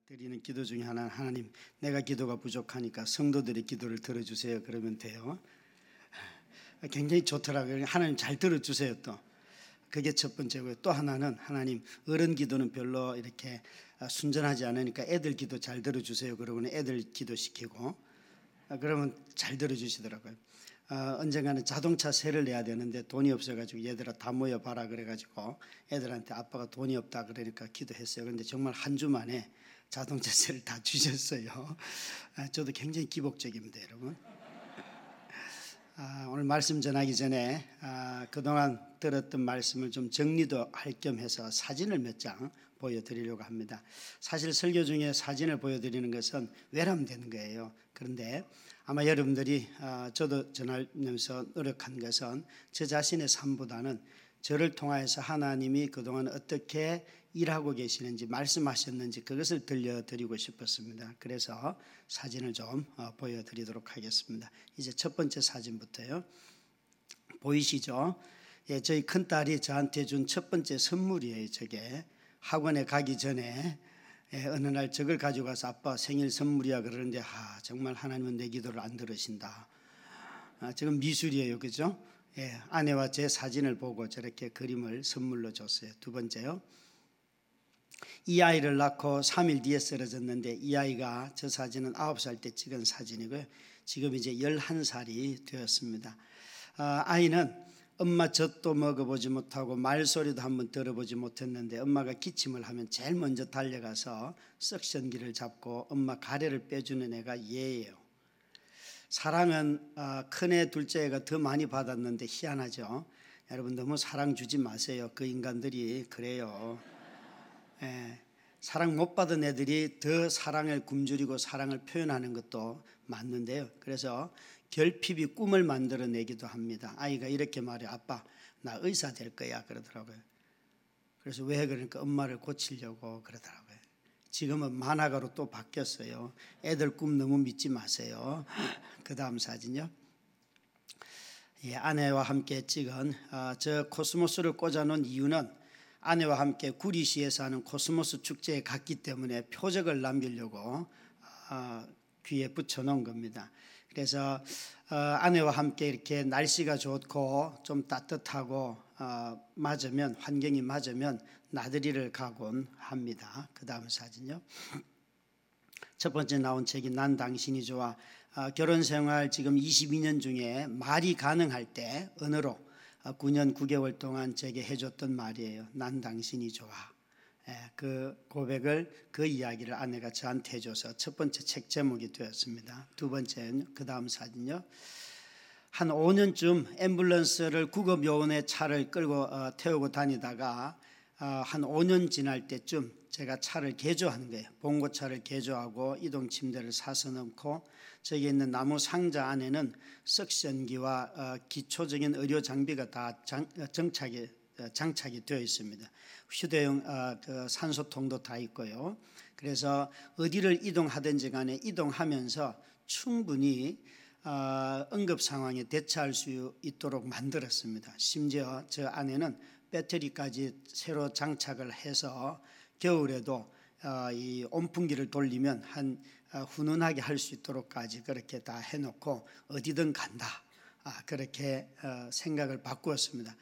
드리는 기도 중에 하나는 하나님 내가 기도가 부족하니까 성도들의 기도를 들어주세요 그러면 돼요. 굉장히 좋더라고요. 하나님 잘 들어주세요. 또 그게 첫 번째고요. 또 하나는 하나님 어른 기도는 별로 이렇게 순전하지 않으니까 애들 기도 잘 들어주세요 그러고는 애들 기도시키고 그러면 잘 들어주시더라고요. 언젠가는 자동차 세를 내야 되는데 돈이 없어가지고 얘들아 다 모여봐라 그래가지고 애들한테 아빠가 돈이 없다 그러니까 기도했어요. 그런데 정말 한 주 만에 자동차 세를 다 주셨어요. 저도 굉장히 기복적입니다, 여러분. 오늘 말씀 전하기 전에 그동안 들었던 말씀을 좀 정리도 할 겸 해서 사진을 몇 장 보여드리려고 합니다. 사실 설교 중에 사진을 보여드리는 것은 외람되는 거예요. 그런데 아마 여러분들이 저도 전하면서 노력한 것은 저 자신의 삶보다는 저를 통하여서 하나님이 그동안 어떻게 일하고 계시는지 말씀하셨는지 그것을 들려드리고 싶었습니다. 그래서 사진을 좀 보여드리도록 하겠습니다. 이제 첫 번째 사진부터요. 보이시죠? 예, 저희 큰딸이 저한테 준 첫 번째 선물이에요. 저게 학원에 가기 전에 어느 날 저걸 가지고 가서 아빠 생일 선물이야 그러는데 정말 하나님은 내 기도를 안 들으신다. 지금 미술이에요. 그죠? 예, 아내와 제 사진을 보고 저렇게 그림을 선물로 줬어요. 두 번째요. 이 아이를 낳고 3일 뒤에 쓰러졌는데 이 아이가 저 사진은 9살 때 찍은 사진이고요. 지금 이제 11살이 되었습니다. 아이는 엄마 젖도 먹어보지 못하고 말소리도 한번 들어보지 못했는데 엄마가 기침을 하면 제일 먼저 달려가서 석션기를 잡고 엄마 가래를 빼주는 애가 얘예요. 사랑은 큰애 둘째가 더 많이 받았는데 희한하죠. 여러분 너무 사랑 주지 마세요. 그 인간들이 그래요. 사랑 못 받은 애들이 더 사랑을 굶주리고 사랑을 표현하는 것도 맞는데요. 그래서 결핍이 꿈을 만들어내기도 합니다. 아이가 이렇게 말해요. 아빠 나 의사 될 거야 그러더라고요. 그래서 왜 그러니까 엄마를 고치려고 그러더라고요. 지금은 만화가로 또 바뀌었어요. 애들 꿈 너무 믿지 마세요. 그 다음 사진요. 예, 아내와 함께 찍은 저 코스모스를 꽂아놓은 이유는 아내와 함께 구리시에서 하는 코스모스 축제에 갔기 때문에 표적을 남기려고 귀에 붙여놓은 겁니다. 그래서 아내와 함께 이렇게 날씨가 좋고 좀 따뜻하고 맞으면 환경이 맞으면 나들이를 가곤 합니다. 그 다음 사진요. 첫 번째 나온 책이 난 당신이 좋아. 결혼생활 지금 22년 중에 말이 가능할 때 언어로 9년 9개월 동안 제게 해줬던 말이에요. 난 당신이 좋아. 그 고백을 그 이야기를 아내가 저한테 해줘서 첫 번째 책 제목이 되었습니다. 두 번째는 그 다음 사진요. 한 5년쯤 앰뷸런스를 구급요원의 차를 끌고 태우고 다니다가 한 5년 지날 때쯤 제가 차를 개조하는 거예요. 봉고차를 개조하고 이동 침대를 사서 넣고 저기 있는 나무 상자 안에는 석션기와 기초적인 의료 장비가 다 장착이 되어 있습니다. 휴대용 그 산소통도 다 있고요. 그래서 어디를 이동하든지 간에 이동하면서 충분히 응급 상황에 대처할 수 있도록 만들었습니다. 심지어 저 안에는 배터리까지 새로 장착을 해서 겨울에도 이 온풍기를 돌리면 훈훈하게 할 수 있도록까지 그렇게 다 해놓고 어디든 간다. 그렇게 생각을 바꾸었습니다.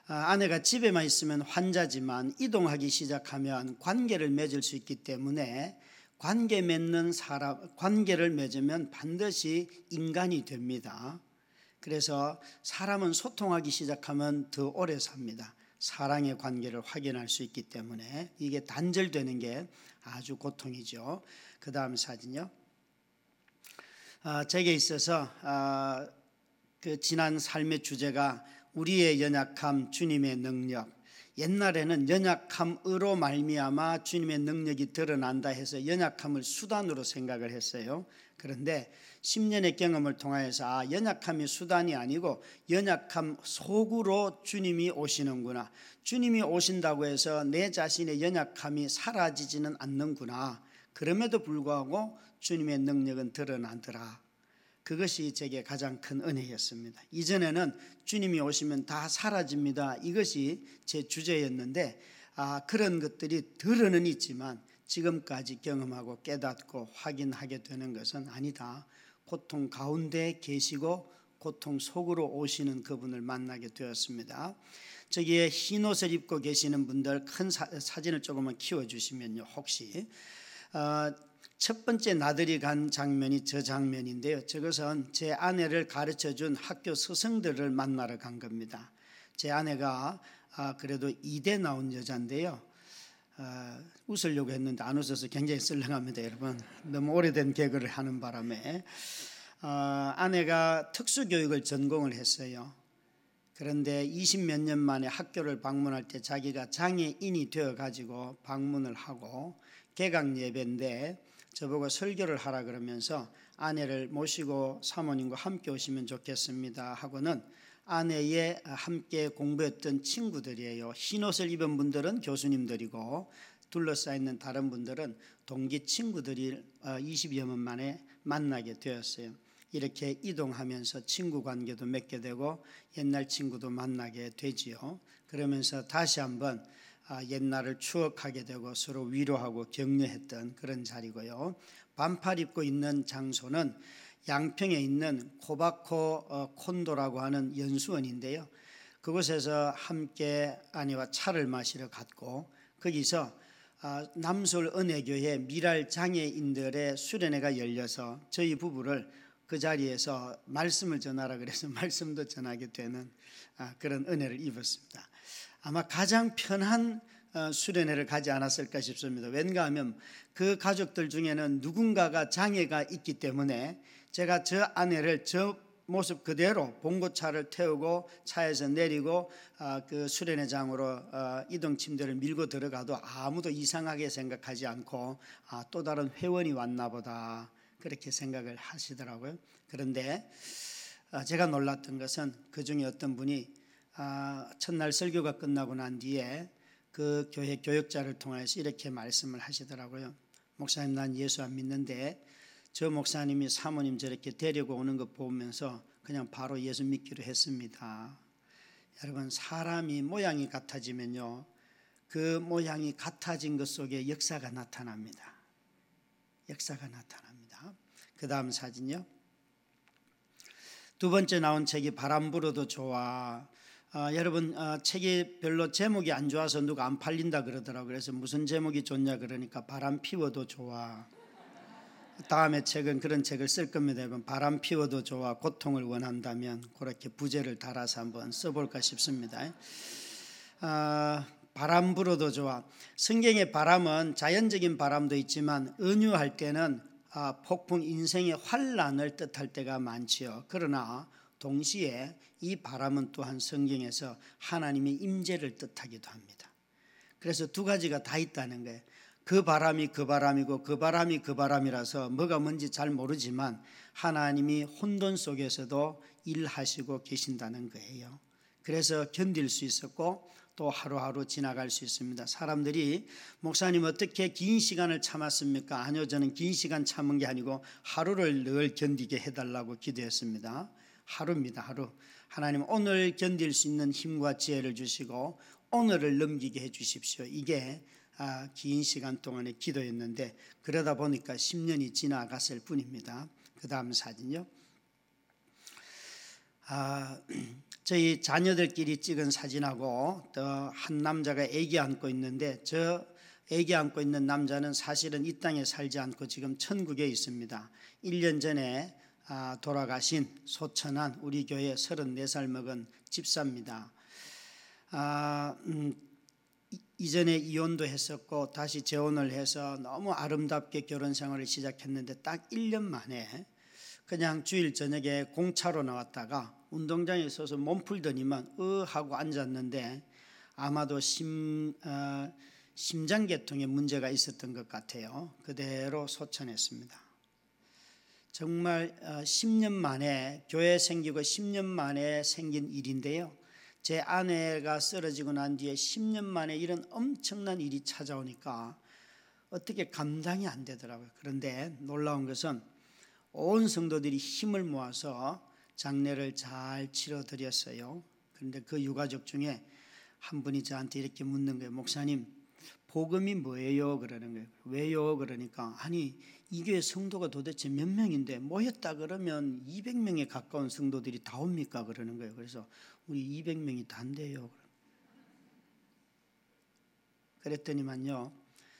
아내가 집에만 있으면 환자지만 이동하기 시작하면 관계를 맺을 수 있기 때문에 관계를 맺으면 반드시 인간이 됩니다. 그래서 사람은 소통하기 시작하면 더 오래 삽니다. 사랑의 관계를 확인할 수 있기 때문에 이게 단절되는 게 아주 고통이죠. 그 다음 사진요. 제게 있어서 그 지난 삶의 주제가 우리의 연약함, 주님의 능력. 옛날에는 연약함으로 말미암아 주님의 능력이 드러난다 해서 연약함을 수단으로 생각을 했어요. 그런데 10년의 경험을 통하여서 연약함이 수단이 아니고 연약함 속으로 주님이 오시는구나. 주님이 오신다고 해서 내 자신의 연약함이 사라지지는 않는구나. 그럼에도 불구하고 주님의 능력은 드러나더라. 그것이 제게 가장 큰 은혜였습니다. 이전에는 주님이 오시면 다 사라집니다. 이것이 제 주제였는데 그런 것들이 들어는 있지만 지금까지 경험하고 깨닫고 확인하게 되는 것은 아니다. 고통 가운데 계시고 고통 속으로 오시는 그분을 만나게 되었습니다. 저기에 흰 옷을 입고 계시는 분들 큰 사진을 조금만 키워주시면요. 혹시 첫 번째 나들이 간 장면이 저 장면인데요. 저것은 제 아내를 가르쳐준 학교 스승들을 만나러 간 겁니다. 제 아내가 그래도 이대 나온 여자인데요. 웃으려고 했는데 안 웃어서 굉장히 썰렁합니다. 여러분, 너무 오래된 개그를 하는 바람에 아내가 특수교육을 전공을 했어요. 그런데 20몇 년 만에 학교를 방문할 때 자기가 장애인이 되어가지고 방문을 하고 개강 예배인데 저보고 설교를 하라 그러면서 아내를 모시고 사모님과 함께 오시면 좋겠습니다 하고는 아내의 함께 공부했던 친구들이에요. 흰 옷을 입은 분들은 교수님들이고 둘러싸있는 다른 분들은 동기 친구들이 20여 년 만에 만나게 되었어요. 이렇게 이동하면서 친구 관계도 맺게 되고 옛날 친구도 만나게 되지요. 그러면서 다시 한번 옛날을 추억하게 되고 서로 위로하고 격려했던 그런 자리고요. 반팔 입고 있는 장소는 양평에 있는 코바코 콘도라고 하는 연수원인데요. 그곳에서 함께 아내와 차를 마시러 갔고 거기서 남솔 은혜교회 미랄 장애인들의 수련회가 열려서 저희 부부를 그 자리에서 말씀을 전하라 그래서 말씀도 전하게 되는 그런 은혜를 입었습니다. 아마 가장 편한 수련회를 가지 않았을까 싶습니다. 왠가 하면 그 가족들 중에는 누군가가 장애가 있기 때문에 제가 저 아내를 저 모습 그대로 봉고차를 태우고 차에서 내리고 그 수련회장으로 이동 침대를 밀고 들어가도 아무도 이상하게 생각하지 않고 또 다른 회원이 왔나 보다 그렇게 생각을 하시더라고요. 그런데 제가 놀랐던 것은 그 중에 어떤 분이 첫날 설교가 끝나고 난 뒤에 그 교회 교역자를 통해서 이렇게 말씀을 하시더라고요. 목사님, 난 예수 안 믿는데 저 목사님이 사모님 저렇게 데리고 오는 거 보면서 그냥 바로 예수 믿기로 했습니다. 여러분, 사람이 모양이 같아지면요, 그 모양이 같아진 것 속에 역사가 나타납니다. 역사가 나타납니다. 그 다음 사진요. 두 번째 나온 책이 바람 불어도 좋아. 여러분, 책이 별로 제목이 안 좋아서 누가 안 팔린다 그러더라고요. 그래서 무슨 제목이 좋냐 그러니까 바람 피워도 좋아. 다음에 책은 그런 책을 쓸 겁니다. 여러분, 바람 피워도 좋아. 고통을 원한다면 그렇게 부제를 달아서 한번 써볼까 싶습니다. 바람 불어도 좋아. 성경의 바람은 자연적인 바람도 있지만 은유할 때는 폭풍 인생의 환란을 뜻할 때가 많지요. 그러나 동시에 이 바람은 또한 성경에서 하나님의 임재를 뜻하기도 합니다. 그래서 두 가지가 다 있다는 거예요. 그 바람이 그 바람이고 그 바람이 그 바람이라서 뭐가 뭔지 잘 모르지만 하나님이 혼돈 속에서도 일하시고 계신다는 거예요. 그래서 견딜 수 있었고 또 하루하루 지나갈 수 있습니다. 사람들이 목사님 어떻게 긴 시간을 참았습니까? 아니요, 저는 긴 시간 참은 게 아니고 하루를 늘 견디게 해달라고 기도했습니다. 하루입니다. 하루. 하나님 오늘 견딜 수 있는 힘과 지혜를 주시고 오늘을 넘기게 해 주십시오. 이게 긴 시간 동안의 기도였는데 그러다 보니까 10년이 지나갔을 뿐입니다. 그 다음 사진요. 저희 자녀들끼리 찍은 사진하고 또 한 남자가 아기 안고 있는데 저 아기 안고 있는 남자는 사실은 이 땅에 살지 않고 지금 천국에 있습니다. 1년 전에 돌아가신 소천한 우리 교회 34살 먹은 집사입니다. 이전에 이혼도 했었고 다시 재혼을 해서 너무 아름답게 결혼 생활을 시작했는데 딱 1년 만에 그냥 주일 저녁에 공차로 나왔다가 운동장에 서서 몸 풀더니만 하고 앉았는데 아마도 심장계통에 문제가 있었던 것 같아요. 그대로 소천했습니다. 정말 10년 만에 교회 생기고 10년 만에 생긴 일인데요. 제 아내가 쓰러지고 난 뒤에 10년 만에 이런 엄청난 일이 찾아오니까 어떻게 감당이 안 되더라고요. 그런데 놀라운 것은 온 성도들이 힘을 모아서 장례를 잘 치러드렸어요. 그런데 그 유가족 중에 한 분이 저한테 이렇게 묻는 거예요. 목사님, 복음이 뭐예요? 그러는 거예요. 왜요? 그러니까 아니 이 교회 성도가 도대체 몇 명인데 모였다 그러면 200명에 가까운 성도들이 다 옵니까? 그러는 거예요. 그래서 우리 200명이 다 안 돼요. 그랬더니만요,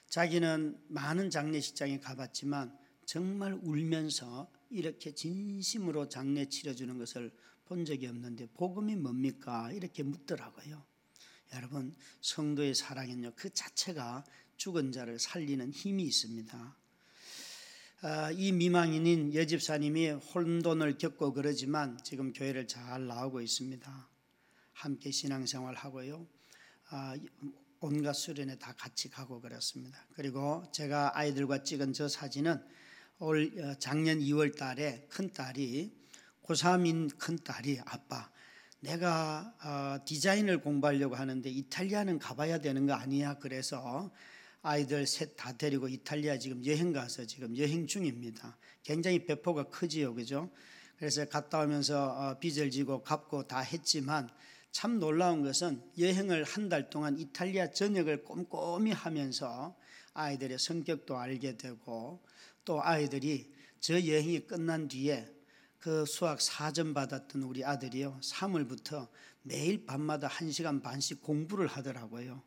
자기는 많은 장례식장에 가봤지만 정말 울면서 이렇게 진심으로 장례 치러주는 것을 본 적이 없는데 복음이 뭡니까? 이렇게 묻더라고요. 여러분, 성도의 사랑은요, 그 자체가 죽은 자를 살리는 힘이 있습니다. 이 미망인인 여집사님이 혼돈을 겪고 그러지만 지금 교회를 잘 나오고 있습니다. 함께 신앙생활 하고요, 온갖 수련회 다 같이 가고 그렇습니다. 그리고 제가 아이들과 찍은 저 사진은 작년 2월 달에 큰딸이 고3인 큰딸이 아빠 내가 디자인을 공부하려고 하는데 이탈리아는 가봐야 되는 거 아니야? 그래서 아이들 셋 다 데리고 이탈리아 지금 여행 가서 지금 여행 중입니다. 굉장히 배포가 크지요, 그죠? 그래서 갔다 오면서 빚을 지고 갚고 다 했지만 참 놀라운 것은 여행을 한 달 동안 이탈리아 전역을 꼼꼼히 하면서 아이들의 성격도 알게 되고 또 아이들이 저 여행이 끝난 뒤에 그 수학 4점 받았던 우리 아들이요 3월부터 매일 밤마다 1시간 반씩 공부를 하더라고요.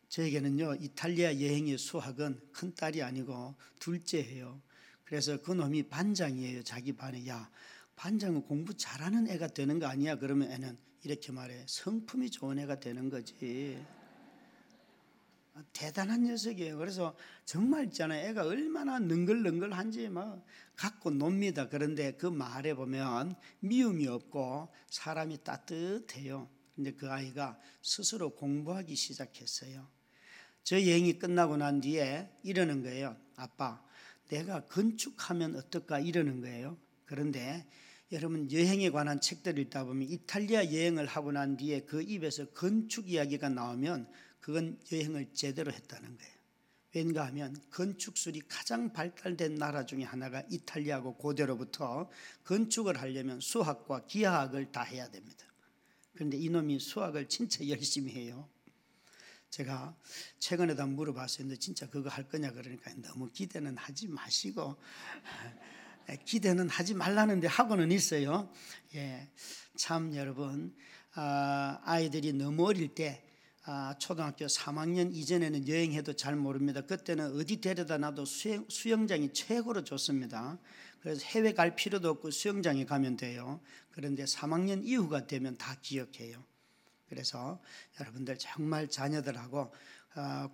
저에게는요 이탈리아 여행의 수학은 큰딸이 아니고 둘째예요. 그래서 그놈이 반장이에요. 자기 반에. 야, 반장은 공부 잘하는 애가 되는 거 아니야? 그러면 애는 이렇게 말해. 성품이 좋은 애가 되는 거지. 대단한 녀석이에요. 그래서 정말 있잖아요. 애가 얼마나 능글능글한지 막 갖고 놉니다. 그런데 그 말에 보면 미움이 없고 사람이 따뜻해요. 근데 그 아이가 스스로 공부하기 시작했어요. 저 여행이 끝나고 난 뒤에 이러는 거예요. 아빠, 내가 건축하면 어떨까? 이러는 거예요. 그런데 여러분 여행에 관한 책들을 읽다 보면 이탈리아 여행을 하고 난 뒤에 그 입에서 건축 이야기가 나오면 그건 여행을 제대로 했다는 거예요. 왠가 하면 건축술이 가장 발달된 나라 중에 하나가 이탈리아고 그대로부터 건축을 하려면 수학과 기하학을 다 해야 됩니다. 그런데 이놈이 수학을 진짜 열심히 해요. 제가 최근에도 물어봤어요. 너 진짜 그거 할 거냐? 그러니까 너무 기대는 하지 마시고 기대는 하지 말라는데 하고는 있어요. 예, 참 여러분 아이들이 너무 어릴 때 초등학교 3학년 이전에는 여행해도 잘 모릅니다. 그때는 어디 데려다 놔도 수영장이 최고로 좋습니다. 그래서 해외 갈 필요도 없고 수영장에 가면 돼요. 그런데 3학년 이후가 되면 다 기억해요. 그래서 여러분들 정말 자녀들하고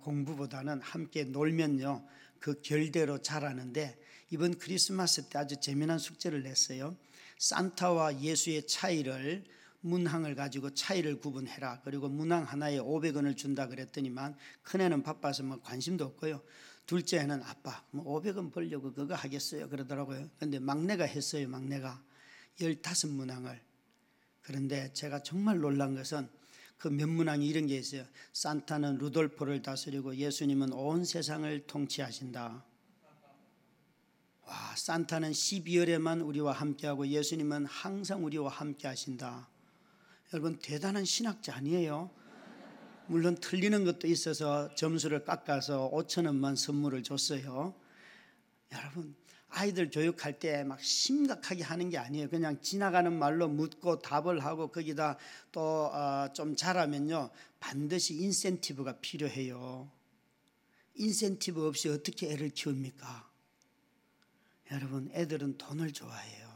공부보다는 함께 놀면요 그 결대로 자라는데 이번 크리스마스 때 아주 재미난 숙제를 냈어요. 산타와 예수의 차이를 문항을 가지고 차이를 구분해라. 그리고 문항 하나에 500원을 준다 그랬더니만 큰애는 바빠서 뭐 관심도 없고요. 둘째는 아빠 뭐 500원 벌려고 그거 하겠어요 그러더라고요. 그런데 막내가 했어요. 막내가 15문항을. 그런데 제가 정말 놀란 것은 그 면문항이 이런 게 있어요. 산타는 루돌프를 다스리고 예수님은 온 세상을 통치하신다. 와, 산타는 12월에만 우리와 함께하고 예수님은 항상 우리와 함께 하신다. 여러분 대단한 신학자 아니에요? 물론 틀리는 것도 있어서 점수를 깎아서 5,000원만 선물을 줬어요. 여러분 아이들 교육할 때 막 심각하게 하는 게 아니에요. 그냥 지나가는 말로 묻고 답을 하고 거기다 또 좀 잘하면요 반드시 인센티브가 필요해요. 인센티브 없이 어떻게 애를 키웁니까? 여러분 애들은 돈을 좋아해요.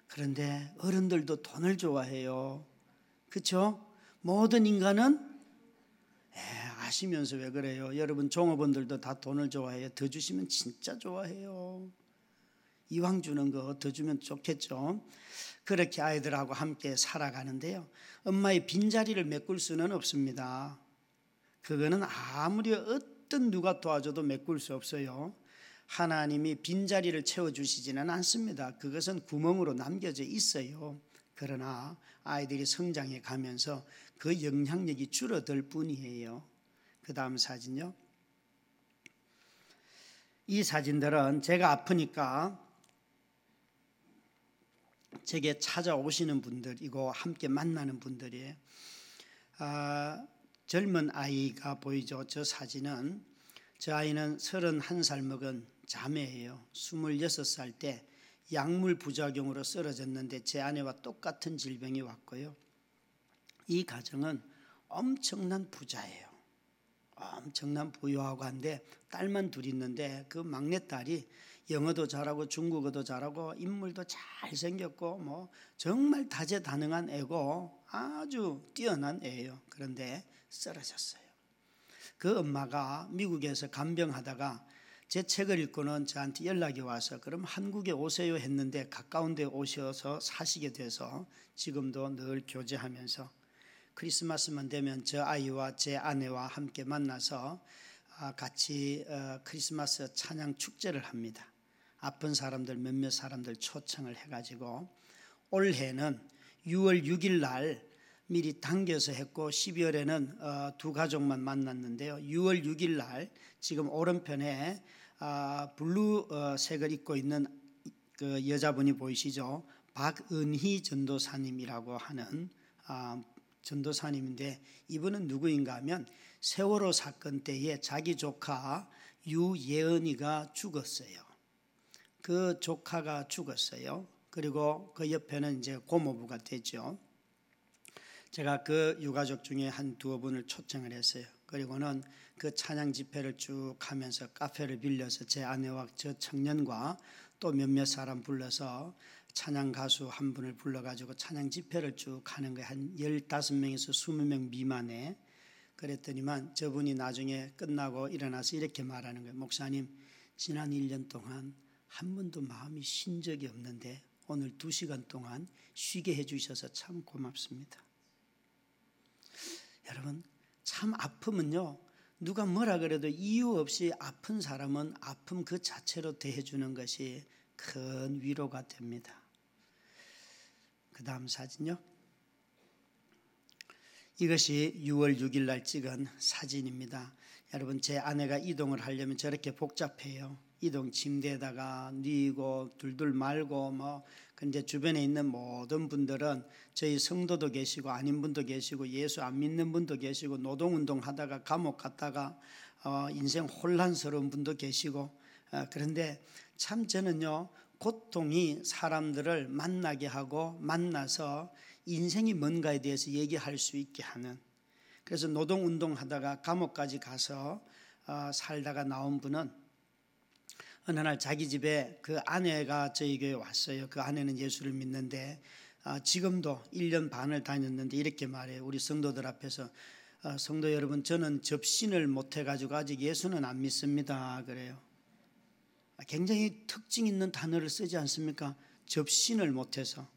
그런데 어른들도 돈을 좋아해요. 그렇죠? 모든 인간은 아시면서 왜 그래요? 여러분 종업원들도 다 돈을 좋아해요. 더 주시면 진짜 좋아해요. 이왕 주는 거 더 주면 좋겠죠. 그렇게 아이들하고 함께 살아가는데요 엄마의 빈자리를 메꿀 수는 없습니다. 그거는 아무리 어떤 누가 도와줘도 메꿀 수 없어요. 하나님이 빈자리를 채워주시지는 않습니다. 그것은 구멍으로 남겨져 있어요. 그러나 아이들이 성장해 가면서 그 영향력이 줄어들 뿐이에요. 그 다음 사진요. 이 사진들은 제가 아프니까 제게 찾아오시는 분들이고 함께 만나는 분들이에요. 젊은 아이가 보이죠. 저 사진은, 저 아이는 31살 먹은 자매예요. 26살 때 약물 부작용으로 쓰러졌는데 제 아내와 똑같은 질병이 왔고요. 이 가정은 엄청난 부자예요. 엄청난 부유하고 한데 딸만 둘 있는데 그 막내딸이 영어도 잘하고 중국어도 잘하고 인물도 잘생겼고 뭐 정말 다재다능한 애고 아주 뛰어난 애예요. 그런데 쓰러졌어요. 그 엄마가 미국에서 간병하다가 제 책을 읽고는 저한테 연락이 와서 그럼 한국에 오세요 했는데 가까운 데 오셔서 사시게 돼서 지금도 늘 교제하면서 크리스마스만 되면 저 아이와 제 아내와 함께 만나서 같이 크리스마스 찬양 축제를 합니다. 아픈 사람들 몇몇 사람들 초청을 해가지고 올해는 6월 6일 날 미리 당겨서 했고 12월에는 두 가족만 만났는데요. 6월 6일 날 지금 오른편에 블루색을 입고 있는 그 여자분이 보이시죠? 박은희 전도사님이라고 하는 전도사님인데 이분은 누구인가 하면 세월호 사건 때에 자기 조카 유예은이가 죽었어요. 그 조카가 죽었어요. 그리고 그 옆에는 이제 고모부가 되죠. 제가 그 유가족 중에 한 두어 분을 초청을 했어요. 그리고는 그 찬양 집회를 쭉 하면서 카페를 빌려서 제 아내와 저 청년과 또 몇몇 사람 불러서 찬양 가수 한 분을 불러가지고 찬양 집회를 쭉 하는 거예요. 한 15명에서 20명 미만에. 그랬더니만 저분이 나중에 끝나고 일어나서 이렇게 말하는 거예요. 목사님, 지난 1년 동안 한 번도 마음이 쉰 적이 없는데 오늘 2시간 동안 쉬게 해주셔서 참 고맙습니다. 여러분, 참 아픔은요, 누가 뭐라 그래도 이유 없이 아픈 사람은 아픔 그 자체로 대해주는 것이 큰 위로가 됩니다. 그 다음 사진요. 이것이 6월 6일 날 찍은 사진입니다. 여러분, 제 아내가 이동을 하려면 저렇게 복잡해요. 이동 침대에다가 뉘고 둘둘 말고 뭐. 근데 주변에 있는 모든 분들은 저희 성도도 계시고 아닌 분도 계시고 예수 안 믿는 분도 계시고 노동운동 하다가 감옥 갔다가 인생 혼란스러운 분도 계시고 그런데 참 저는요, 고통이 사람들을 만나게 하고 만나서 인생이 뭔가에 대해서 얘기할 수 있게 하는, 그래서 노동운동 하다가 감옥까지 가서 살다가 나온 분은 어느 날 자기 집에 그 아내가 저희 교회에 왔어요. 그 아내는 예수를 믿는데 지금도 1년 반을 다녔는데 이렇게 말해요. 우리 성도들 앞에서 성도 여러분, 저는 접신을 못해가지고 아직 예수는 안 믿습니다. 그래요. 굉장히 특징 있는 단어를 쓰지 않습니까? 접신을 못해서.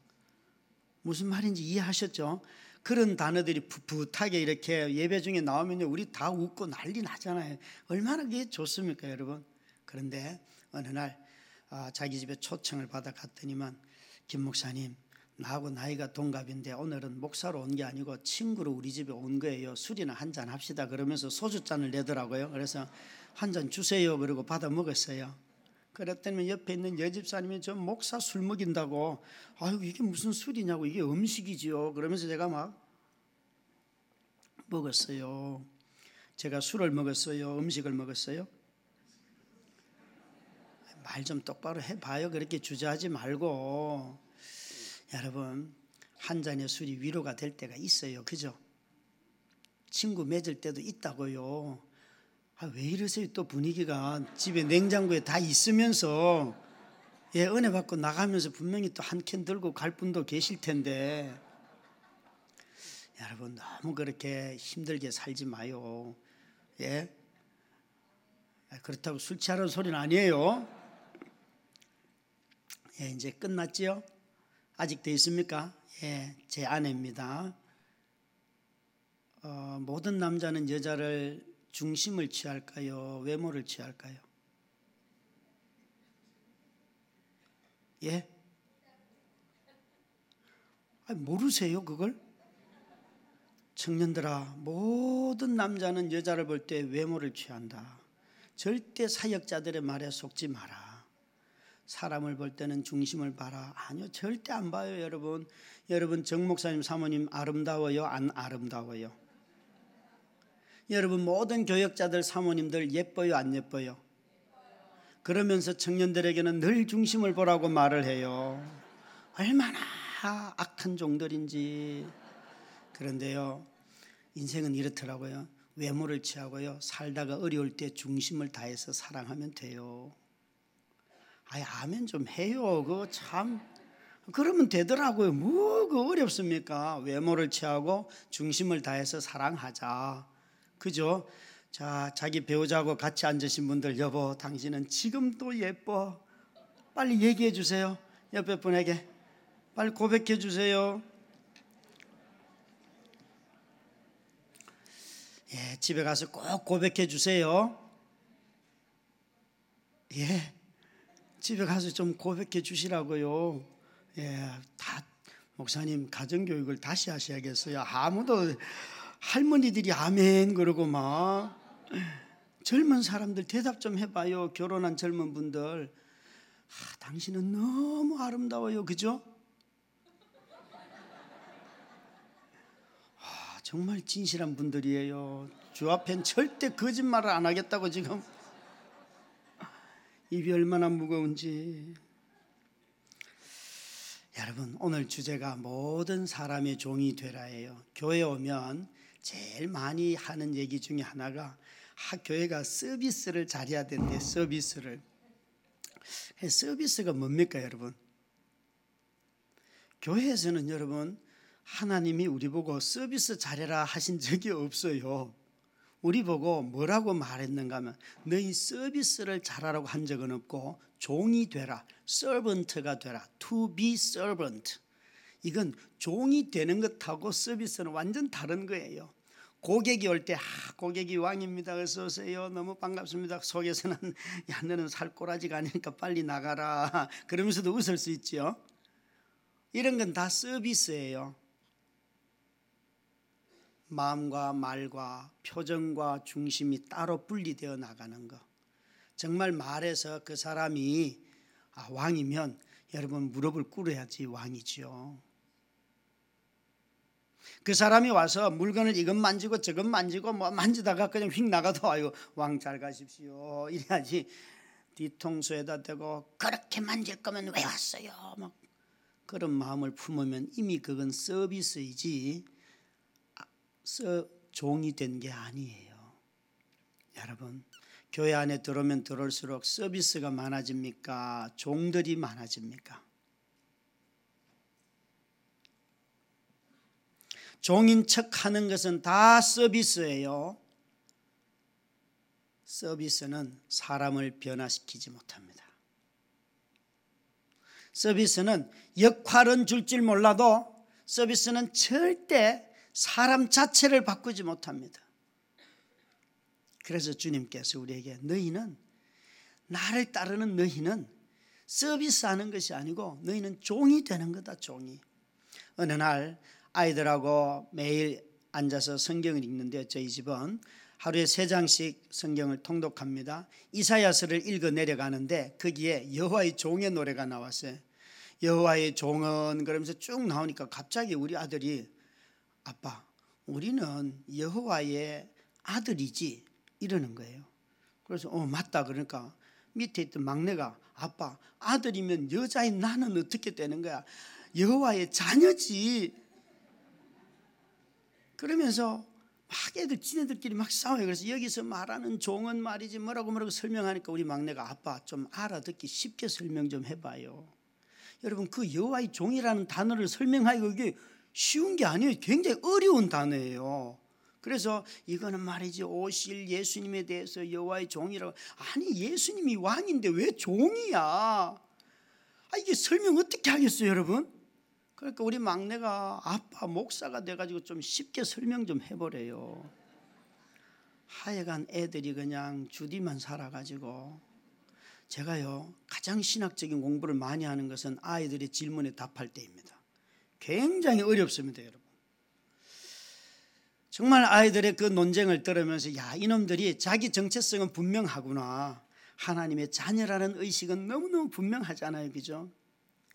무슨 말인지 이해하셨죠? 그런 단어들이 풋풋하게 이렇게 예배 중에 나오면 우리 다 웃고 난리 나잖아요. 얼마나 그게 좋습니까, 여러분? 그런데 어느 날 자기 집에 초청을 받아 갔더니만, 김 목사님, 나하고 나이가 동갑인데 오늘은 목사로 온 게 아니고 친구로 우리 집에 온 거예요. 술이나 한잔 합시다. 그러면서 소주잔을 내더라고요. 그래서 한 잔 주세요. 그러고 받아 먹었어요. 그랬더니 옆에 있는 여집사님이 저 목사 술 먹인다고, 아유 이게 무슨 술이냐고, 이게 음식이지요. 그러면서 제가 막 먹었어요. 제가 술을 먹었어요, 음식을 먹었어요? 말 좀 똑바로 해봐요. 그렇게 주저하지 말고. 여러분, 한 잔의 술이 위로가 될 때가 있어요. 그죠? 친구 맺을 때도 있다고요. 왜 이러세요? 또 분위기가 집에 냉장고에 다 있으면서 은혜 받고 나가면서 분명히 또 한 캔 들고 갈 분도 계실 텐데, 여러분 너무 그렇게 힘들게 살지 마요. 그렇다고 술 취하라는 소리는 아니에요. 이제 끝났지요? 아직 더 있습니까? 제 아내입니다. 모든 남자는 여자를 중심을 취할까요? 외모를 취할까요? 모르세요 그걸? 청년들아, 모든 남자는 여자를 볼 때 외모를 취한다. 절대 사역자들의 말에 속지 마라. 사람을 볼 때는 중심을 봐라. 아니요, 절대 안 봐요. 여러분 정 목사님 사모님 아름다워요? 안 아름다워요? 여러분 모든 교역자들 사모님들 예뻐요 안 예뻐요? 그러면서 청년들에게는 늘 중심을 보라고 말을 해요. 얼마나 악한 종들인지. 그런데요, 인생은 이렇더라고요. 외모를 취하고요, 살다가 어려울 때 중심을 다해서 사랑하면 돼요. 아멘 좀 해요. 그거 참 그러면 되더라고요. 그 어렵습니까? 외모를 취하고 중심을 다해서 사랑하자. 그죠? 자, 자기 배우자하고 같이 앉으신 분들, 여보 당신은 지금도 예뻐. 빨리 얘기해 주세요. 옆에 분에게 빨리 고백해 주세요. 예, 집에 가서 꼭 고백해 주세요. 예, 집에 가서 좀 고백해 주시라고요. 예, 다 목사님 가정교육을 다시 하셔야겠어요. 아무도 할머니들이 아멘 그러고 막. 젊은 사람들 대답 좀 해봐요. 결혼한 젊은 분들. 당신은 너무 아름다워요. 그죠? 정말 진실한 분들이에요. 주 앞엔 절대 거짓말을 안 하겠다고 지금. 입이 얼마나 무거운지. 여러분, 오늘 주제가 모든 사람의 종이 되라예요. 교회 오면 제일 많이 하는 얘기 중에 하나가 교회가 서비스를 잘해야 된대. 서비스를. 서비스가 뭡니까 여러분? 교회에서는 여러분 하나님이 우리 보고 서비스 잘해라 하신 적이 없어요. 우리 보고 뭐라고 말했는가 하면 너희 서비스를 잘하라고 한 적은 없고 종이 되라, servant가 되라, to be servant. 이건 종이 되는 것하고 서비스는 완전 다른 거예요. 고객이 올 때 고객이 왕입니다. 어서 오세요. 너무 반갑습니다. 속에서는 야 너는 살꼬라지가 아니니까 빨리 나가라. 그러면서도 웃을 수 있죠. 이런 건 다 서비스예요. 마음과 말과 표정과 중심이 따로 분리되어 나가는 거. 정말 말해서 그 사람이 왕이면 여러분 무릎을 꿇어야지 왕이죠. 그 사람이 와서 물건을 이것 만지고 저것 만지고 뭐 만지다가 그냥 휙 나가도 아유 왕 잘 가십시오 이래야지. 뒤통수에다 대고 그렇게 만질 거면 왜 왔어요? 막 그런 마음을 품으면 이미 그건 서비스이지 종이 된 게 아니에요. 여러분, 교회 안에 들어오면 들어올수록 서비스가 많아집니까? 종들이 많아집니까? 종인 척 하는 것은 다 서비스예요. 서비스는 사람을 변화시키지 못합니다. 서비스는 역할은 줄 몰라도 서비스는 절대 사람 자체를 바꾸지 못합니다. 그래서 주님께서 우리에게 너희는 나를 따르는 너희는 서비스하는 것이 아니고 너희는 종이 되는 거다. 종이. 어느 날 아이들하고 매일 앉아서 성경을 읽는데 저희 집은 하루에 3장씩 성경을 통독합니다. 이사야서를 읽어 내려가는데 거기에 여호와의 종의 노래가 나왔어요. 여호와의 종은 그러면서 쭉 나오니까 갑자기 우리 아들이 아빠 우리는 여호와의 아들이지 이러는 거예요. 그래서 맞다. 그러니까 밑에 있던 막내가 아빠 아들이면 여자인 나는 어떻게 되는 거야? 여호와의 자녀지. 그러면서 막 애들 지네들끼리 막 싸워요. 그래서 여기서 말하는 종은 말이지 뭐라고 설명하니까 우리 막내가 아빠 좀 알아듣기 쉽게 설명 좀 해봐요. 여러분 그 여호와의 종이라는 단어를 설명하기가 이게 쉬운 게 아니에요. 굉장히 어려운 단어예요. 그래서 이거는 말이지 오실 예수님에 대해서 여호와의 종이라고. 아니 예수님이 왕인데 왜 종이야? 이게 설명 어떻게 하겠어요 여러분? 그러니까 우리 막내가 아빠 목사가 돼가지고 좀 쉽게 설명 좀 해보래요. 하여간 애들이 그냥 주디만 살아가지고. 제가요 가장 신학적인 공부를 많이 하는 것은 아이들의 질문에 답할 때입니다. 굉장히 어렵습니다 여러분. 정말 아이들의 그 논쟁을 들으면서 야 이놈들이 자기 정체성은 분명하구나. 하나님의 자녀라는 의식은 너무너무 분명하잖아요. 그죠?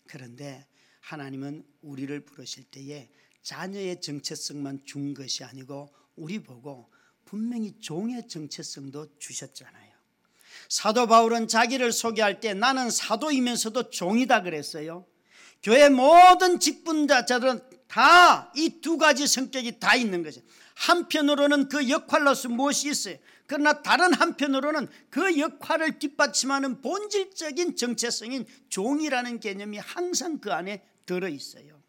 그런데 하나님은 우리를 부르실 때에 자녀의 정체성만 준 것이 아니고 우리 보고 분명히 종의 정체성도 주셨잖아요. 사도 바울은 자기를 소개할 때 나는 사도이면서도 종이다 그랬어요. 교회 모든 직분자들은 다 이 두 가지 성격이 다 있는 거죠. 한편으로는 그 역할로서 무엇이 있어요. 그러나 다른 한편으로는 그 역할을 뒷받침하는 본질적인 정체성인 종이라는 개념이 항상 그 안에 들어있어요.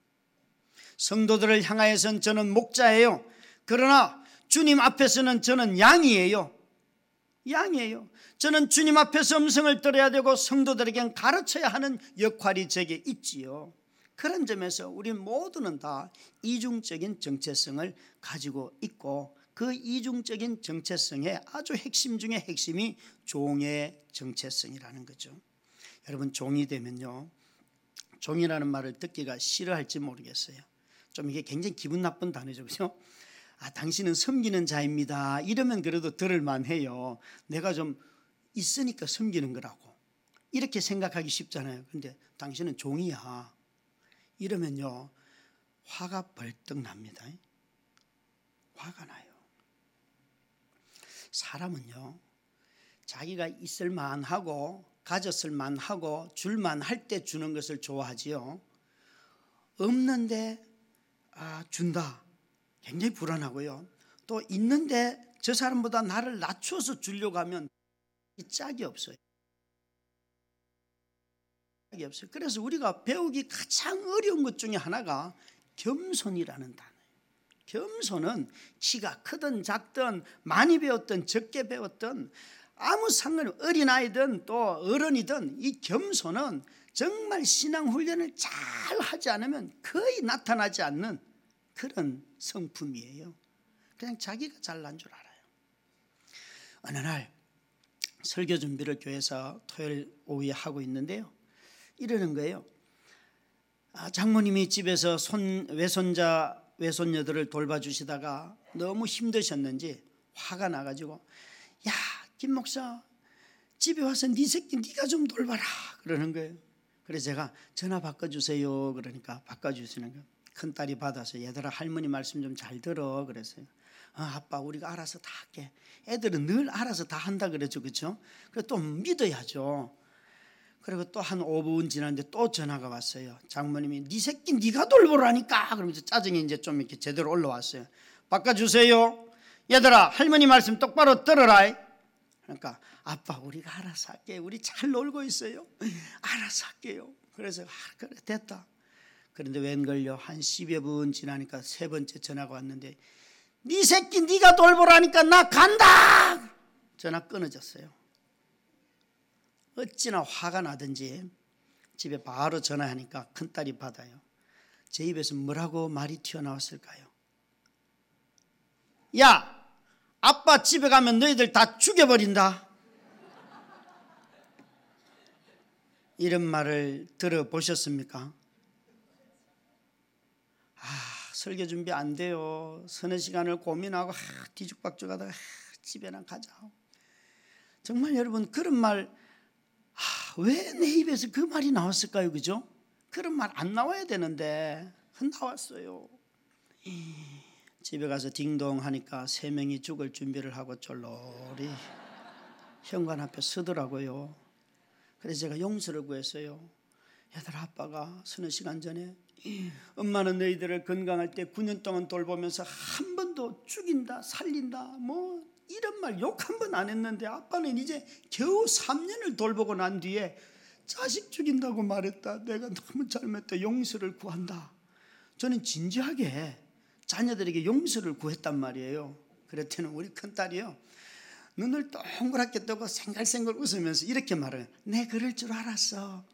성도들을 향하여서는 저는 목자예요. 그러나 주님 앞에서는 저는 양이에요. 저는 주님 앞에서 음성을 들어야 되고 성도들에겐 가르쳐야 하는 역할이 제게 있지요. 그런 점에서 우리 모두는 다 이중적인 정체성을 가지고 있고 그 이중적인 정체성의 아주 핵심 중에 핵심이 종의 정체성이라는 거죠. 여러분, 종이 되면요, 종이라는 말을 듣기가 싫어할지 모르겠어요. 좀 이게 굉장히 기분 나쁜 단어죠, 그렇죠? 당신은 섬기는 자입니다. 이러면 그래도 들을 만해요. 내가 좀 있으니까 섬기는 거라고 이렇게 생각하기 쉽잖아요. 그런데 당신은 종이야 이러면요, 화가 벌떡 납니다. 화가 나요. 사람은요, 자기가 있을 만하고 가졌을 만하고 줄 만할 때 주는 것을 좋아하지요. 없는데 준다, 굉장히 불안하고요. 또 있는데 저 사람보다 나를 낮춰서 주려고 하면 짝이 없어요. 그래서 우리가 배우기 가장 어려운 것 중에 하나가 겸손이라는 단어예요. 겸손은 키가 크든 작든 많이 배웠든 적게 배웠든 아무 상관없이 어린아이든 또 어른이든 이 겸손은 정말 신앙훈련을 잘 하지 않으면 거의 나타나지 않는 그런 성품이에요. 그냥 자기가 잘난 줄 알아요. 어느 날 설교 준비를 교회에서 토요일 오후에 하고 있는데요, 이러는 거예요. 장모님이 집에서 외손자 외손녀들을 돌봐주시다가 너무 힘드셨는지 화가 나가지고, 야, 김 목사, 집에 와서 네 새끼 네가 좀 돌봐라 그러는 거예요. 그래서 제가 전화 바꿔주세요 그러니까 바꿔주시는 거예요. 큰딸이 받아서 얘들아 할머니 말씀 좀 잘 들어 그랬어요. 아빠 우리가 알아서 다 할게. 애들은 늘 알아서 다 한다 그랬죠, 그렇죠? 그래서 또 믿어야죠. 그리고 또 한 5분 지났는데 또 전화가 왔어요. 장모님이 네 새끼 네가 돌보라니까 그러면서 짜증이 이제 좀 이렇게 제대로 올라왔어요. 바꿔주세요. 얘들아 할머니 말씀 똑바로 들어라. 그러니까 아빠 우리가 알아서 할게. 우리 잘 놀고 있어요. 알아서 할게요. 그래서 그래 됐다. 그런데 웬걸요, 한 10여 분 지나니까 세 번째 전화가 왔는데 네 새끼 네가 돌보라니까 나 간다. 전화 끊어졌어요. 어찌나 화가 나든지 집에 바로 전화하니까 큰딸이 받아요. 제 입에서 뭐라고 말이 튀어나왔을까요? 야, 아빠 집에 가면 너희들 다 죽여버린다. 이런 말을 들어보셨습니까? 설교 준비 안 돼요. 서너 시간을 고민하고 뒤죽박죽하다가 집에나 가자. 정말 여러분, 그런 말 왜 내 입에서 그 말이 나왔을까요? 그죠? 그런 말 안 나와야 되는데 나왔어요. 집에 가서 딩동 하니까 3명이 죽을 준비를 하고 쫄로리 현관 앞에 서더라고요. 그래서 제가 용서를 구했어요. 얘들아, 아빠가 서너 시간 전에 엄마는 너희들을 건강할 때 9년 동안 돌보면서 한 번도 죽인다 살린다 뭐 이런 말 욕 한 번 안 했는데 아빠는 이제 겨우 3년을 돌보고 난 뒤에 자식 죽인다고 말했다. 내가 너무 잘못했다. 용서를 구한다. 저는 진지하게 자녀들에게 용서를 구했단 말이에요. 그랬더니 우리 큰딸이요, 눈을 동그랗게 뜨고 생갈생갈 웃으면서 이렇게 말해요. 내 그럴 줄 알았어.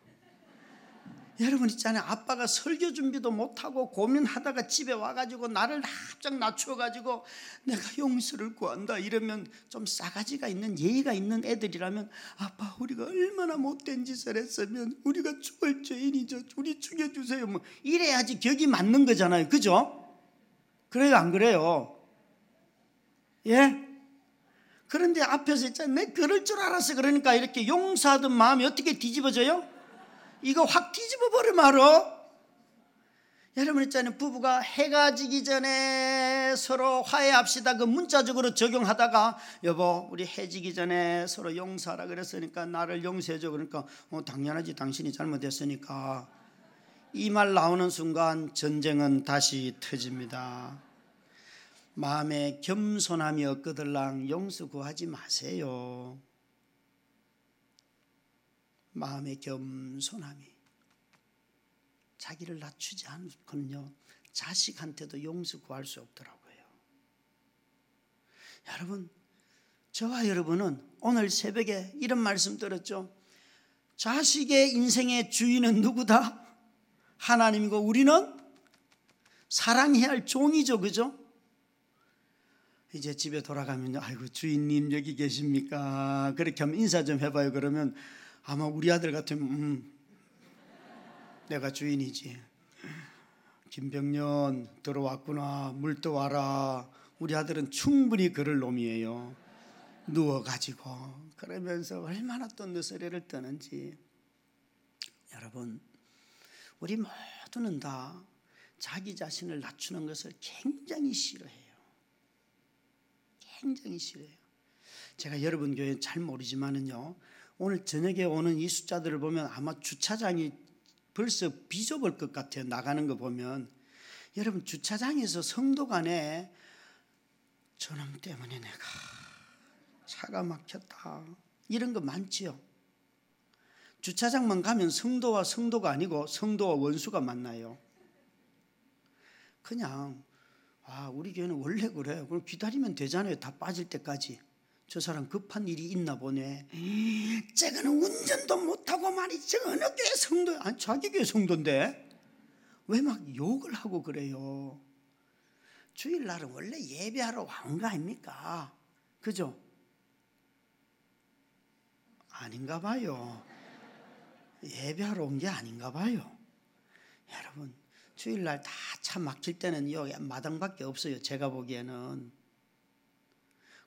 여러분 있잖아요, 아빠가 설교 준비도 못하고 고민하다가 집에 와가지고 나를 납작 낮추어가지고 내가 용서를 구한다 이러면 좀 싸가지가 있는 예의가 있는 애들이라면 아빠 우리가 얼마나 못된 짓을 했으면 우리가 죽을 죄인이죠, 우리 죽여주세요 뭐 이래야지 격이 맞는 거잖아요. 그죠? 그래요 안 그래요? 예? 그런데 앞에서 있잖아요, 내 그럴 줄 알았어 그러니까 이렇게 용서하던 마음이 어떻게 뒤집어져요? 이거 확 뒤집어 버려 말어. 여러분 있잖아요, 부부가 해가 지기 전에 서로 화해합시다 그 문자적으로 적용하다가 여보 우리 해 지기 전에 서로 용서하라 그랬으니까 나를 용서해줘 그러니까 당연하지 당신이 잘못했으니까 이 말 나오는 순간 전쟁은 다시 터집니다. 마음에 겸손함이 없거들랑 용서 구하지 마세요. 마음의 겸손함이 자기를 낮추지 않고는요 자식한테도 용서 구할 수 없더라고요. 여러분, 저와 여러분은 오늘 새벽에 이런 말씀 들었죠. 자식의 인생의 주인은 누구다? 하나님이고 우리는 사랑해야 할 종이죠, 그죠? 이제 집에 돌아가면 아이고 주인님 여기 계십니까? 그렇게 하면 인사 좀 해봐요. 그러면 아마 우리 아들 같으면 내가 주인이지. 김병년 들어왔구나. 물 떠와라. 우리 아들은 충분히 그럴 놈이에요. 누워가지고 그러면서 얼마나 또 너스레를 떠는지. 여러분, 우리 모두는 다 자기 자신을 낮추는 것을 굉장히 싫어해요. 굉장히 싫어해요. 제가 여러분 교회 잘 모르지만은요 오늘 저녁에 오는 이 숫자들을 보면 아마 주차장이 벌써 비좁을 것 같아요. 나가는 거 보면. 여러분 주차장에서 성도 간에 저놈 때문에 내가 차가 막혔다 이런 거 많지요. 주차장만 가면 성도와 성도가 아니고 성도와 원수가 만나요. 그냥 우리 교회는 원래 그래. 그럼 기다리면 되잖아요. 다 빠질 때까지. 저 사람 급한 일이 있나 보네. 쟤는 운전도 못하고 말이지. 어느 교회 성도야? 아니 자기 교회 성도인데 왜 막 욕을 하고 그래요? 주일날은 원래 예배하러 온 거 아닙니까? 그죠? 아닌가 봐요. 예배하러 온 게 아닌가 봐요. 여러분 주일날 다 차 막힐 때는 여기 마당밖에 없어요. 제가 보기에는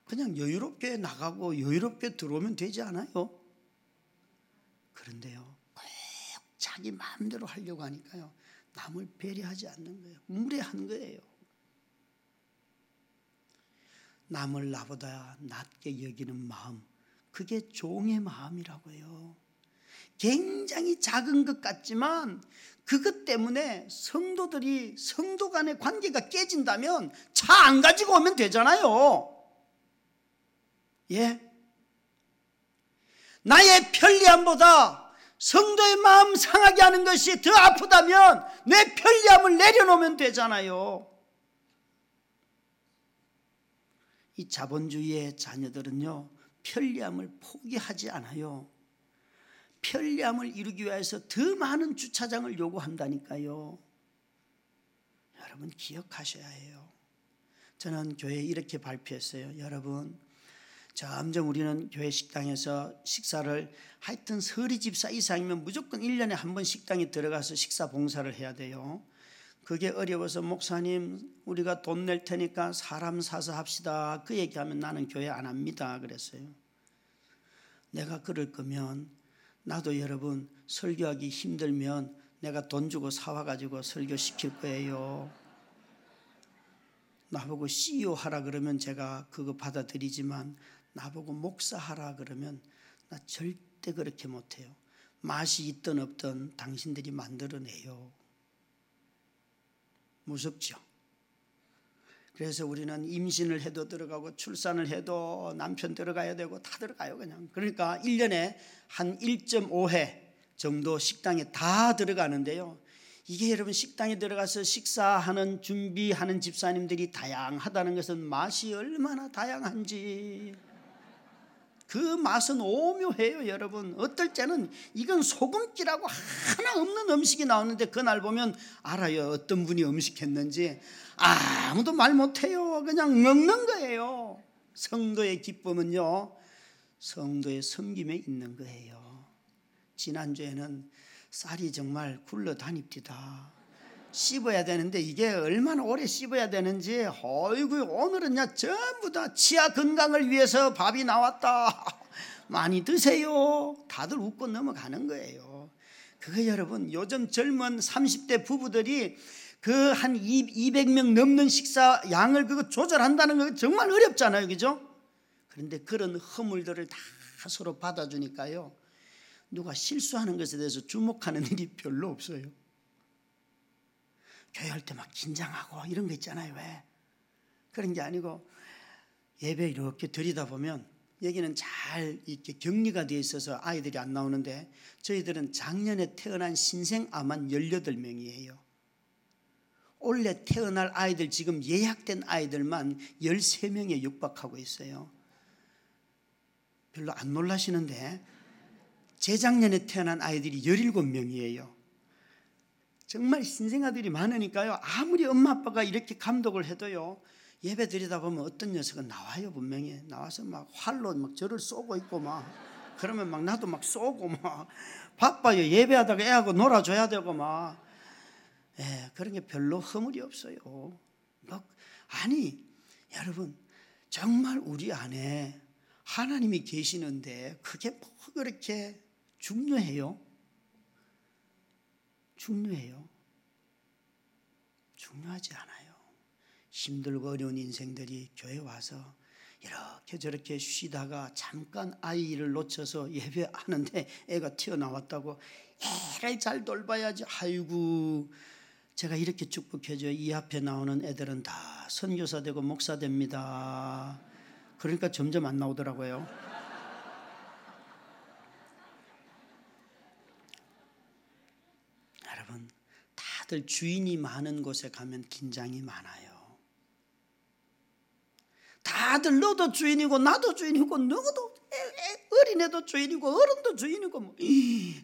그냥 여유롭게 나가고 여유롭게 들어오면 되지 않아요? 그런데요 꼭 자기 마음대로 하려고 하니까요 남을 배려하지 않는 거예요. 무례한 거예요. 남을 나보다 낮게 여기는 마음, 그게 종의 마음이라고요. 굉장히 작은 것 같지만 그것 때문에 성도들이 성도 간의 관계가 깨진다면 차 안 가지고 오면 되잖아요. 예? 나의 편리함보다 성도의 마음 상하게 하는 것이 더 아프다면 내 편리함을 내려놓으면 되잖아요. 이 자본주의의 자녀들은요 편리함을 포기하지 않아요. 편리함을 이루기 위해서 더 많은 주차장을 요구한다니까요. 여러분 기억하셔야 해요. 저는 교회에 이렇게 발표했어요. 여러분 점점 우리는 교회 식당에서 식사를 하여튼 서리 집사 이상이면 무조건 1년에 한 번 식당에 들어가서 식사 봉사를 해야 돼요. 그게 어려워서 목사님 우리가 돈 낼 테니까 사람 사서 합시다. 그 얘기하면 나는 교회 안 합니다. 그랬어요. 내가 그럴 거면 나도 여러분 설교하기 힘들면 내가 돈 주고 사와가지고 설교시킬 거예요. 나보고 CEO 하라 그러면 제가 그거 받아들이지만 나보고 목사하라 그러면 나 절대 그렇게 못해요. 맛이 있든 없든 당신들이 만들어내요. 무섭죠. 그래서 우리는 임신을 해도 들어가고 출산을 해도 남편 들어가야 되고 다 들어가요 그냥. 그러니까 1년에 한 1.5회 정도 식당에 다 들어가는데요. 이게 여러분 식당에 들어가서 식사하는 준비하는 집사님들이 다양하다는 것은 맛이 얼마나 다양한지 그 맛은 오묘해요. 여러분 어떨 때는 이건 소금기라고 하나 없는 음식이 나오는데 그날 보면 알아요. 어떤 분이 음식했는지. 아무도 말 못해요. 그냥 먹는 거예요. 성도의 기쁨은요 성도의 섬김에 있는 거예요. 지난주에는 쌀이 정말 굴러다닙니다. 씹어야 되는데 이게 얼마나 오래 씹어야 되는지. 어이구 오늘은 전부 다 치아 건강을 위해서 밥이 나왔다. 많이 드세요. 다들 웃고 넘어가는 거예요. 그거 여러분 요즘 젊은 30대 부부들이 그 한 200명 넘는 식사 양을 그거 조절한다는 거 정말 어렵잖아요, 그죠? 그런데 그런 허물들을 다 서로 받아주니까요, 누가 실수하는 것에 대해서 주목하는 일이 별로 없어요. 교회할 때 막 긴장하고 이런 거 있잖아요. 왜? 그런 게 아니고 예배 이렇게 드리다 보면 여기는 잘 이렇게 격리가 되어 있어서 아이들이 안 나오는데, 저희들은 작년에 태어난 신생아만 18명이에요. 올해 태어날 아이들, 지금 예약된 아이들만 13명에 육박하고 있어요. 별로 안 놀라시는데 재작년에 태어난 아이들이 17명이에요. 정말 신생아들이 많으니까요, 아무리 엄마 아빠가 이렇게 감독을 해도요, 예배 드리다 보면 어떤 녀석은 나와요. 분명히 나와서 막 활로 막 저를 쏘고 있고 막, 그러면 막 나도 막 쏘고 막 바빠요. 예배하다가 애하고 놀아줘야 되고 막. 그런 게 별로 허물이 없어요. 아니 여러분, 정말 우리 안에 하나님이 계시는데 그게 뭐 그렇게 중요해요? 중요하지 않아요. 힘들고 어려운 인생들이 교회 와서 이렇게 저렇게 쉬다가 잠깐 아이를 놓쳐서 예배하는데 애가 튀어나왔다고, 애를 잘 돌봐야지. 아이고, 제가 이렇게 축복해줘요. 이 앞에 나오는 애들은 다 선교사 되고 목사 됩니다. 그러니까 점점 안 나오더라고요. 여러분, 다들 주인이 많은 곳에 가면 긴장이 많아요. 다들 너도 주인이고 나도 주인이고 누구도, 어린애도 주인이고 어른도 주인이고 뭐,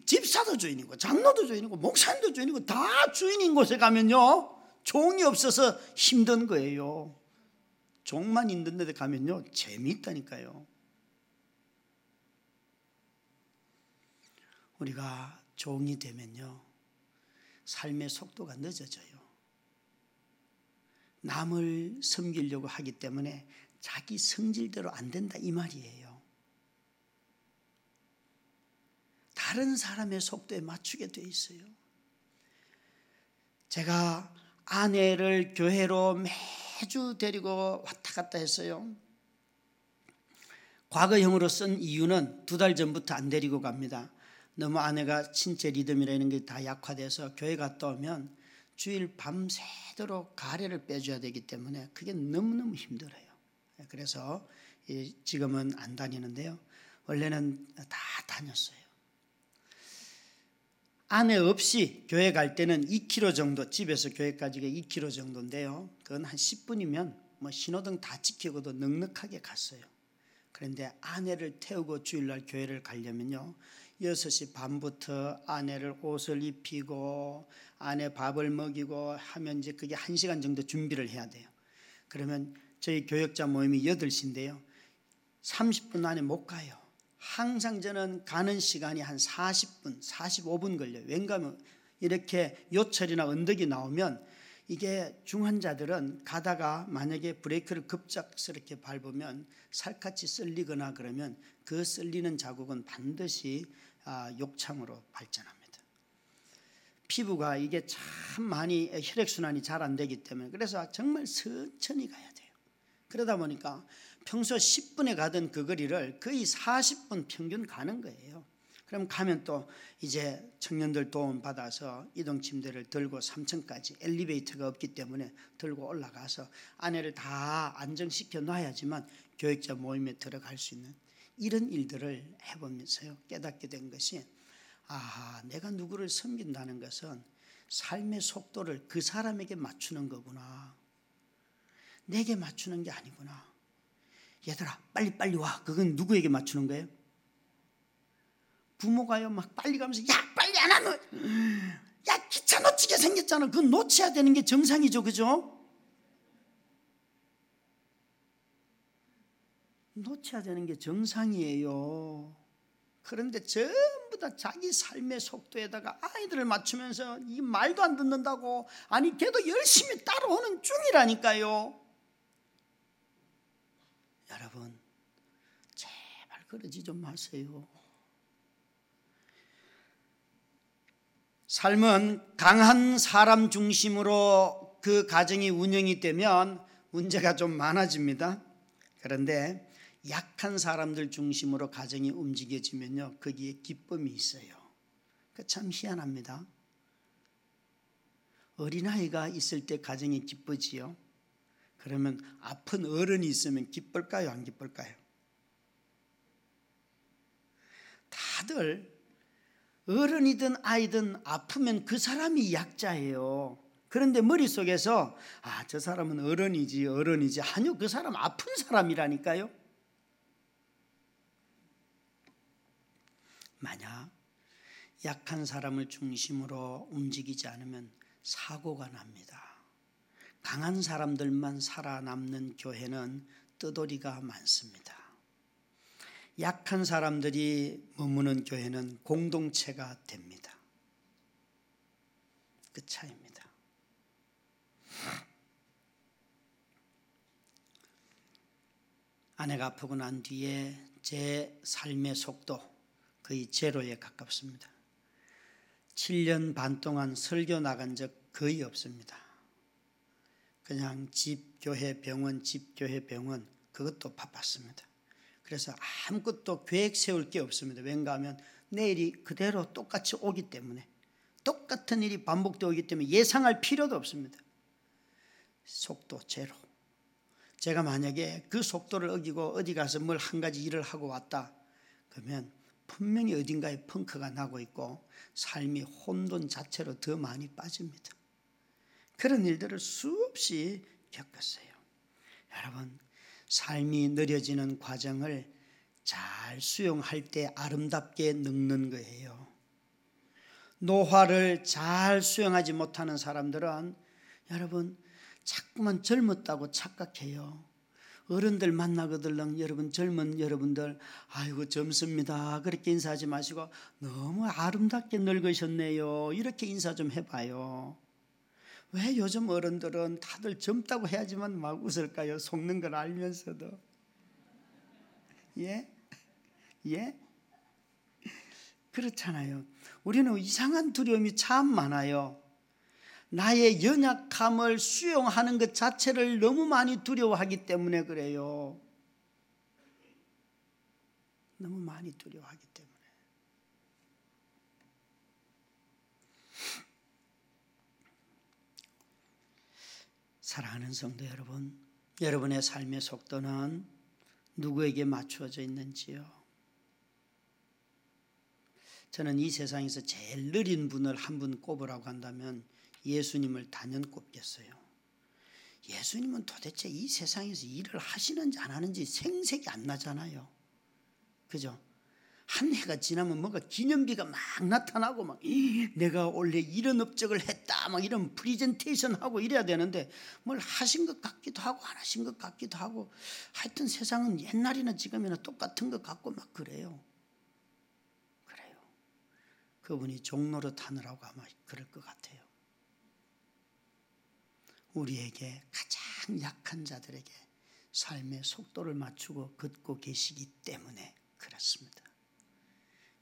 집사도 주인이고 장로도 주인이고 목사님도 주인이고 다 주인인 곳에 가면요, 종이 없어서 힘든 거예요. 종만 있는 데 가면요 재미있다니까요. 우리가 종이 되면요 삶의 속도가 늦어져요. 남을 섬기려고 하기 때문에 자기 성질대로 안 된다 이 말이에요. 다른 사람의 속도에 맞추게 돼 있어요. 제가 아내를 교회로 매주 데리고 왔다 갔다 했어요. 과거형으로 쓴 이유는 2달 전부터 안 데리고 갑니다. 너무 아내가 신체 리듬이라는 게 다 약화돼서 교회 갔다 오면 주일 밤새도록 가래를 빼줘야 되기 때문에 그게 너무너무 힘들어요. 그래서 지금은 안 다니는데요, 원래는 다 다녔어요. 아내 없이 교회 갈 때는 2km 정도, 집에서 교회까지가 2km 정도인데요, 그건 한 10분이면 뭐 신호등 다 지키고도 넉넉하게 갔어요. 그런데 아내를 태우고 주일날 교회를 가려면요 6시 반부터 아내를 옷을 입히고 아내 밥을 먹이고 하면 이제 그게 1시간 정도 준비를 해야 돼요. 그러면 저희 교역자 모임이 8시인데요 30분 안에 못 가요. 항상 저는 가는 시간이 한 40분, 45분 걸려요. 왜냐하면 이렇게 요철이나 언덕이 나오면 이게 중환자들은 가다가 만약에 브레이크를 급작스럽게 밟으면 살갗이 썰리거나 그러면 그 썰리는 자국은 반드시 욕창으로 발전합니다. 피부가 이게 참 많이 혈액순환이 잘 안 되기 때문에, 그래서 정말 천천히 가야 돼요. 그러다 보니까 평소 10분에 가던 그 거리를 거의 40분 평균 가는 거예요. 그럼 가면 또 이제 청년들 도움 받아서 이동 침대를 들고 3층까지, 엘리베이터가 없기 때문에 들고 올라가서 아내를 다 안정시켜 놔야지만 교역자 모임에 들어갈 수 있는, 이런 일들을 해보면서요 깨닫게 된 것이, 내가 누구를 섬긴다는 것은 삶의 속도를 그 사람에게 맞추는 거구나, 내게 맞추는 게 아니구나. 얘들아 빨리 와, 그건 누구에게 맞추는 거예요? 부모가요 막 빨리 가면서 야 빨리 안 하면 야 기차 놓치게 생겼잖아, 그건 놓쳐야 되는 게 정상이죠, 그죠? 놓쳐야 되는 게 정상이에요. 그런데 전부 다 자기 삶의 속도에다가 아이들을 맞추면서 이 말도 안 듣는다고, 아니 걔도 열심히 따라오는 중이라니까요. 여러분 제발 그러지 좀 마세요. 삶은 강한 사람 중심으로 그 가정이 운영이 되면 문제가 좀 많아집니다. 그런데 약한 사람들 중심으로 가정이 움직여지면요, 거기에 기쁨이 있어요. 참 희한합니다. 어린아이가 있을 때 가정이 기쁘지요. 그러면 아픈 어른이 있으면 기쁠까요, 안 기쁠까요? 다들 어른이든 아이든 아프면 그 사람이 약자예요. 그런데 머릿속에서 저 사람은 어른이지 아니요, 그 사람 아픈 사람이라니까요. 만약 약한 사람을 중심으로 움직이지 않으면 사고가 납니다. 강한 사람들만 살아남는 교회는 뜨돌이가 많습니다. 약한 사람들이 머무는 교회는 공동체가 됩니다. 그 차이입니다. 아내가 아프고 난 뒤에 제 삶의 속도 거의 제로에 가깝습니다. 7년 반 동안 설교 나간 적 거의 없습니다. 그냥 집, 교회, 병원, 집, 교회, 병원, 그것도 바빴습니다. 그래서 아무것도 계획 세울 게 없습니다. 왠가 하면 내일이 그대로 똑같이 오기 때문에, 똑같은 일이 반복되어 오기 때문에 예상할 필요도 없습니다. 속도 제로. 제가 만약에 그 속도를 어기고 어디 가서 뭘 한 가지 일을 하고 왔다 그러면 분명히 어딘가에 펑크가 나고 있고 삶이 혼돈 자체로 더 많이 빠집니다. 그런 일들을 수없이 겪었어요. 여러분, 삶이 느려지는 과정을 잘 수용할 때 아름답게 늙는 거예요. 노화를 잘 수용하지 못하는 사람들은 여러분 자꾸만 젊었다고 착각해요. 어른들 만나거들랑 여러분, 젊은 여러분들 아이고 젊습니다 그렇게 인사하지 마시고 너무 아름답게 늙으셨네요 이렇게 인사 좀 해봐요. 왜 요즘 어른들은 다들 젊다고 해야지만 막 웃을까요? 속는 걸 알면서도. 예? 그렇잖아요. 우리는 이상한 두려움이 참 많아요. 나의 연약함을 수용하는 것 자체를 너무 많이 두려워하기 때문에 그래요. 너무 많이 두려워하기 때문에. 사랑하는 성도 여러분, 여러분의 삶의 속도는 누구에게 맞추어져 있는지요? 저는 이 세상에서 제일 느린 분을 한 분 꼽으라고 한다면 예수님을 단연 꼽겠어요. 예수님은 도대체 이 세상에서 일을 하시는지 안 하는지 생색이 안 나잖아요. 그죠? 한 해가 지나면 뭔가 기념비가 막 나타나고 막 내가 원래 이런 업적을 했다 막 이런 프리젠테이션 하고 이래야 되는데 뭘 하신 것 같기도 하고 안 하신 것 같기도 하고 하여튼 세상은 옛날이나 지금이나 똑같은 것 같고 막 그래요. 그분이 종로로 타느라고 아마 그럴 것 같아요. 우리에게 가장 약한 자들에게 삶의 속도를 맞추고 걷고 계시기 때문에 그렇습니다.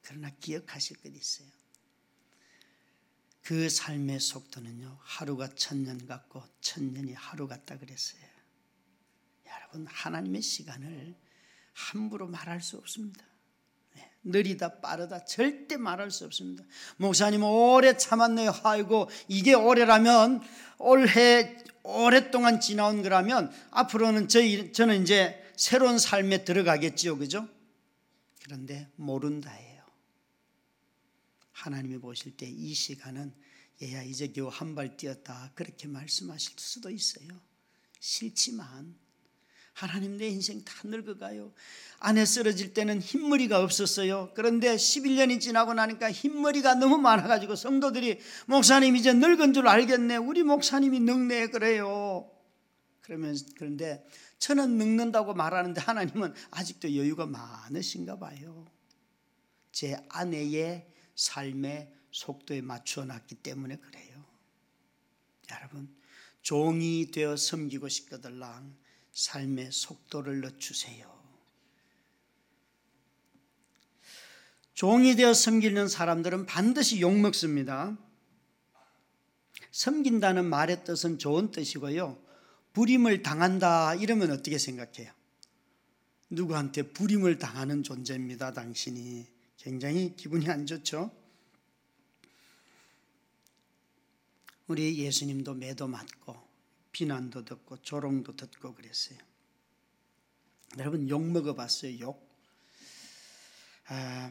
그러나 기억하실 것이 있어요. 그 삶의 속도는요, 하루가 1000년 같고 1000년이 하루 같다 그랬어요. 여러분, 하나님의 시간을 함부로 말할 수 없습니다. 느리다 빠르다 절대 말할 수 없습니다. 목사님 오래 참았네요. 아이고 이게 오래라면 올해 오랫동안 지나온 거라면 앞으로는 저는 이제 새로운 삶에 들어가겠지요, 그죠? 그런데 모른다예요. 하나님이 보실 때 이 시간은 얘야 이제 겨우 한 발 뛰었다 그렇게 말씀하실 수도 있어요. 싫지만 하나님 내 인생 다 늙어가요. 아내 쓰러질 때는 흰머리가 없었어요. 그런데 11년이 지나고 나니까 흰머리가 너무 많아가지고 성도들이 목사님 이제 늙은 줄 알겠네. 우리 목사님이 늙네 그래요. 그런데 저는 늙는다고 말하는데 하나님은 아직도 여유가 많으신가 봐요. 제 아내의 삶의 속도에 맞추어 놨기 때문에 그래요. 여러분, 종이 되어 섬기고 싶거들랑 삶의 속도를 늦추세요. 종이 되어 섬기는 사람들은 반드시 욕먹습니다. 섬긴다는 말의 뜻은 좋은 뜻이고요. 불임을 당한다 이러면 어떻게 생각해요? 누구한테 불임을 당하는 존재입니다. 당신이. 굉장히 기분이 안 좋죠. 우리 예수님도 매도 맞고 비난도 듣고 조롱도 듣고 그랬어요. 여러분 욕 먹어봤어요? 욕?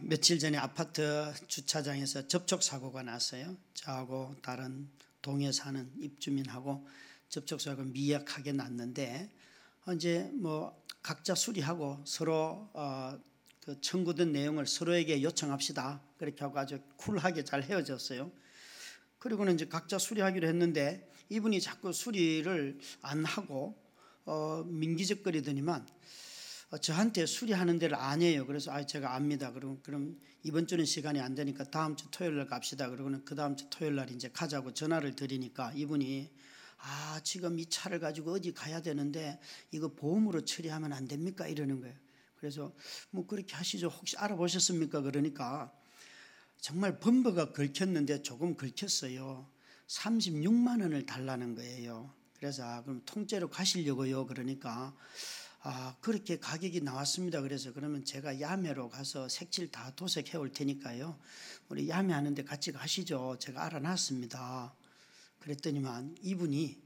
며칠 전에 아파트 주차장에서 접촉사고가 났어요. 저하고 다른 동에 사는 입주민하고 접촉사고가 미약하게 났는데 이제 뭐 각자 수리하고 서로 그 청구된 내용을 서로에게 요청합시다. 그렇게 하고 아주 쿨하게 잘 헤어졌어요. 그리고는 이제 각자 수리하기로 했는데 이분이 자꾸 수리를 안 하고 민기적거리더니만 저한테 수리하는 데를 안 해요. 그래서 제가 압니다. 그럼 이번 주는 시간이 안 되니까 다음 주 토요일 날 갑시다. 그러고는 그 다음 주 토요일 날 이제 가자고 전화를 드리니까 이분이 지금 이 차를 가지고 어디 가야 되는데 이거 보험으로 처리하면 안 됩니까? 이러는 거예요. 그래서 뭐 그렇게 하시죠. 혹시 알아보셨습니까? 그러니까 정말 범버가 긁혔는데 조금 긁혔어요. 36만 원을 달라는 거예요. 그래서 그럼 통째로 가시려고요. 그러니까 그렇게 가격이 나왔습니다. 그래서 그러면 제가 야매로 가서 색칠 다 도색해 올 테니까요. 우리 야매하는데 같이 가시죠. 제가 알아놨습니다. 그랬더니만 이분이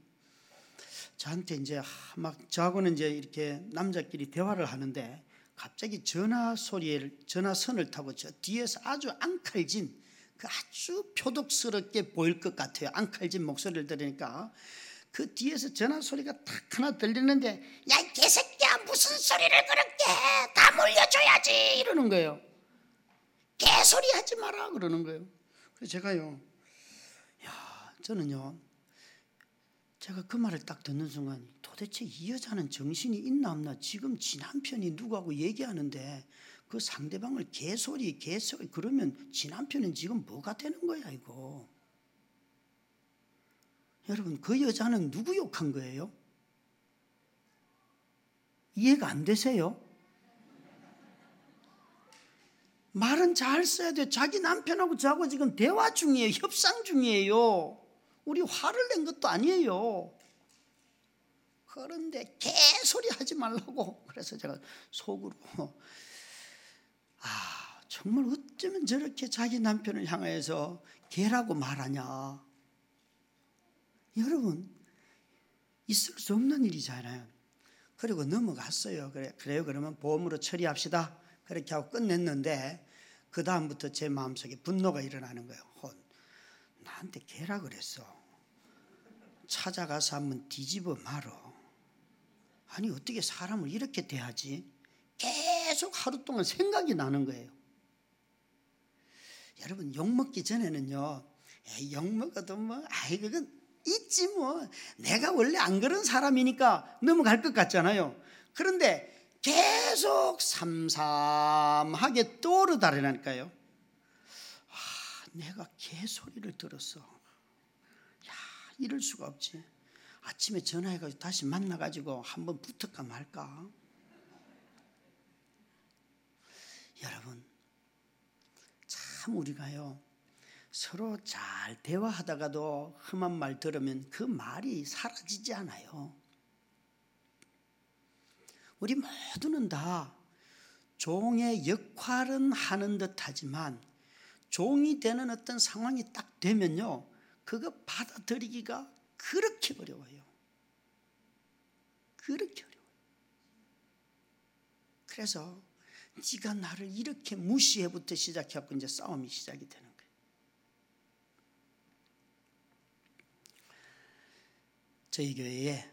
저한테 이제 막 저하고는 이제 이렇게 남자끼리 대화를 하는데 갑자기 전화선을 타고 저 뒤에서 아주 앙칼진 그 아주 표독스럽게 보일 것 같아요. 앙칼진 목소리를 들으니까 그 뒤에서 전화 소리가 탁 하나 들리는데 야 이 개새끼야 무슨 소리를 그렇게 해. 다 물려줘야지 이러는 거예요. 개소리 하지 마라 그러는 거예요. 그래서 제가요 저는요 제가 그 말을 딱 듣는 순간 도대체 이 여자는 정신이 있나 없나. 지금 지 남편이 누구하고 얘기하는데 그 상대방을 개소리 그러면 지 남편은 지금 뭐가 되는 거야 이거. 여러분 그 여자는 누구 욕한 거예요? 이해가 안 되세요? 말은 잘 써야 돼요. 자기 남편하고 저하고 지금 대화 중이에요. 협상 중이에요. 우리 화를 낸 것도 아니에요. 그런데 개소리 하지 말라고. 그래서 제가 속으로 정말 어쩌면 저렇게 자기 남편을 향해서 개라고 말하냐. 여러분 있을 수 없는 일이잖아요. 그리고 넘어갔어요. 그래요 그러면 보험으로 처리합시다. 그렇게 하고 끝냈는데 그 다음부터 제 마음속에 분노가 일어나는 거예요. 나한테 개라 그랬어. 찾아가서 한번 뒤집어 말어. 아니 어떻게 사람을 이렇게 대하지? 계속 하루 동안 생각이 나는 거예요. 여러분 욕먹기 전에는요 욕먹어도 그건 있지 뭐. 내가 원래 안 그런 사람이니까 넘어갈 것 같잖아요. 그런데 계속 삼삼하게 떠오르다라니까요. 내가 개소리를 들었어. 이럴 수가 없지. 아침에 전화해가지고 다시 만나가지고 한번 붙을까 말까. 여러분 참 우리가요 서로 잘 대화하다가도 험한 말 들으면 그 말이 사라지지 않아요. 우리 모두는 다 종의 역할은 하는 듯 하지만 종이 되는 어떤 상황이 딱 되면요 그거 받아들이기가 그렇게 어려워요. 그렇게 어려워요. 그래서 네가 나를 이렇게 무시해부터 시작해갖고 이제 싸움이 시작이 되는 거예요. 저희 교회에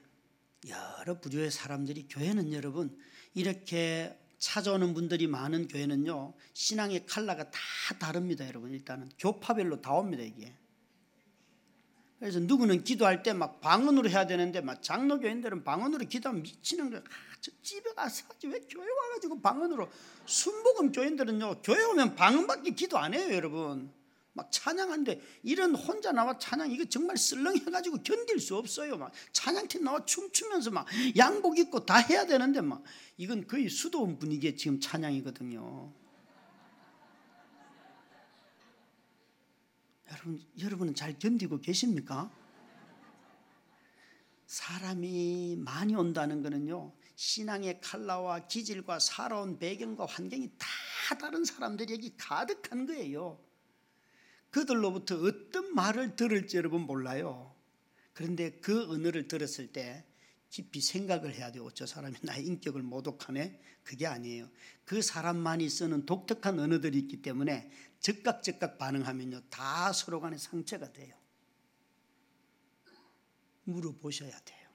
여러 부류의 사람들이, 교회는 여러분 이렇게 찾아오는 분들이 많은 교회는요 신앙의 컬러가 다 다릅니다. 여러분 일단은 교파별로 다 옵니다 이게. 그래서 누구는 기도할 때 막 방언으로 해야 되는데 막 장로교인들은 방언으로 기도하면 미치는 거야. 저 집에 가서 하지 왜 교회 와가지고 방언으로. 순복음 교인들은요 교회 오면 방언밖에 기도 안 해요. 여러분 막 찬양하는데 이런 혼자 나와 찬양 이거 정말 쓸렁해가지고 견딜 수 없어요. 막 찬양팀 나와 춤추면서 막 양복 입고 다 해야 되는데 막 이건 거의 수도원 분위기의 지금 찬양이거든요. 여러분은 잘 견디고 계십니까? 사람이 많이 온다는 것은요, 신앙의 컬러와 기질과 살아온 배경과 환경이 다 다른 사람들이 여기 가득한 거예요. 그들로부터 어떤 말을 들을지 여러분 몰라요. 그런데 그 언어를 들었을 때 깊이 생각을 해야 돼요. 저 사람이 나의 인격을 모독하네? 그게 아니에요. 그 사람만이 쓰는 독특한 언어들이 있기 때문에 즉각 반응하면요, 다 서로 간에 상처가 돼요. 물어보셔야 돼요.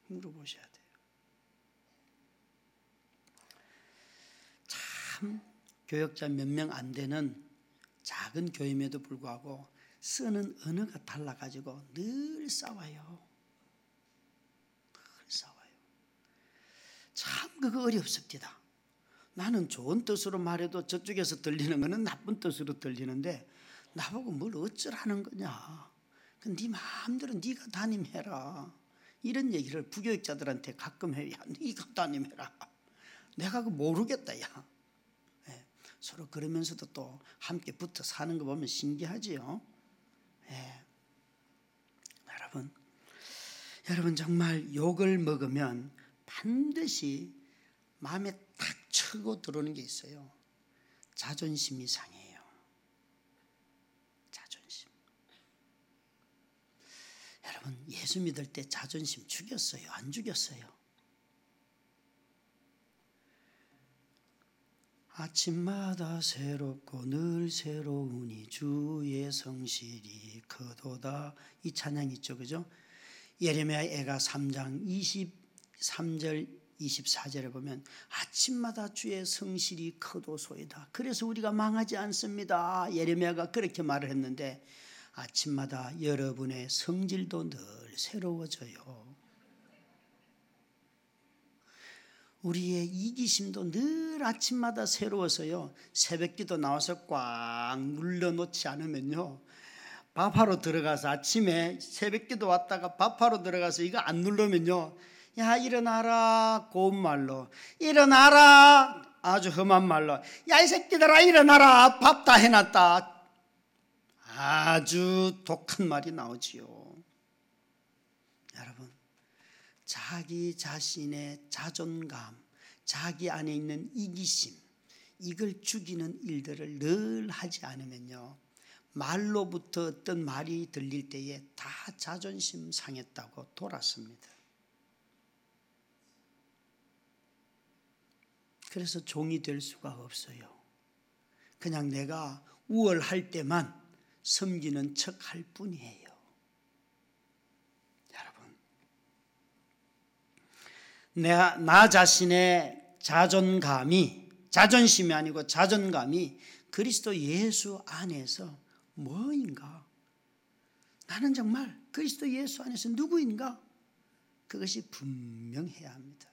물어보셔야 돼요. 참 교역자 몇 명 안 되는 작은 교회임에도 불구하고 쓰는 언어가 달라가지고 늘 싸워요. 늘 싸워요. 참 그거 어렵습니다. 나는 좋은 뜻으로 말해도 저쪽에서 들리는 거는 나쁜 뜻으로 들리는데 나보고 뭘 어쩌라는 거냐. 네 마음대로 네가 담임해라. 이런 얘기를 부교육자들한테 가끔 해요. 야, 네가 담임해라. 내가 그거 모르겠다. 야. 네. 서로 그러면서도 또 함께 붙어 사는 거 보면 신기하지요. 네. 여러분 정말 욕을 먹으면 반드시 마음에 탁 치고 들어오는 게 있어요. 자존심이 상해요. 자존심. 여러분 예수 믿을 때 자존심 죽였어요? 안 죽였어요? 아침마다 새롭고 늘 새로우니 주의 성실이 크도다. 이 찬양 있죠, 그죠? 예레미야 애가 3장 23절 24절에 보면 아침마다 주의 성실이 크도소이다. 그래서 우리가 망하지 않습니다. 예레미야가 그렇게 말을 했는데 아침마다 여러분의 성질도 늘 새로워져요. 우리의 이기심도 늘 아침마다 새로워서요, 새벽기도 나와서 꽉 눌러놓지 않으면요, 밥하러 들어가서 아침에 새벽기도 왔다가 밥하러 들어가서 이거 안 누르면요, 야 일어나라 고운 말로, 일어나라 아주 험한 말로, 야 이 새끼들아 일어나라 밥 다 해놨다, 아주 독한 말이 나오지요. 여러분 자기 자신의 자존감, 자기 안에 있는 이기심, 이걸 죽이는 일들을 늘 하지 않으면요, 말로부터 어떤 말이 들릴 때에 다 자존심 상했다고 돌았습니다. 그래서 종이 될 수가 없어요. 그냥 내가 우월할 때만 섬기는 척할 뿐이에요. 여러분, 나 자신의 자존심이 아니고 자존감이 그리스도 예수 안에서 뭐인가? 나는 정말 그리스도 예수 안에서 누구인가? 그것이 분명해야 합니다.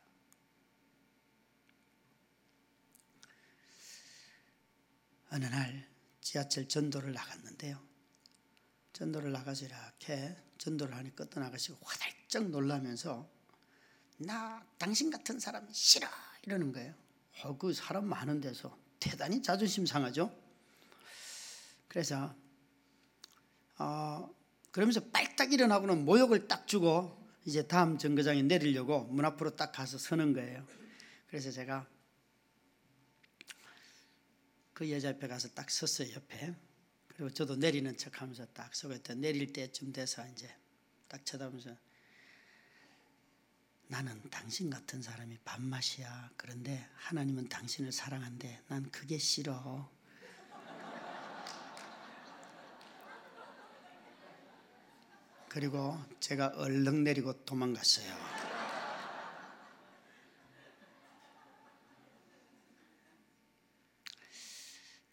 어느 날 지하철 전도를 나갔는데요, 전도를 나가서 이렇게 전도를 하니 어떤 아가씨가 화들짝 놀라면서 나 당신 같은 사람 싫어 이러는 거예요. 그 사람 많은 데서 대단히 자존심 상하죠. 그래서 그러면서 빨딱 일어나고는 모욕을 딱 주고 이제 다음 정거장에 내리려고 문 앞으로 딱 가서 서는 거예요. 그래서 제가 그 여자 옆에 가서 딱 섰어요, 옆에. 그리고 저도 내리는 척 하면서 딱 서고 있다. 내릴 때쯤 돼서 이제 딱 쳐다보면서 나는 당신 같은 사람이 밥맛이야. 그런데 하나님은 당신을 사랑한대. 난 그게 싫어. 그리고 제가 얼른 내리고 도망갔어요.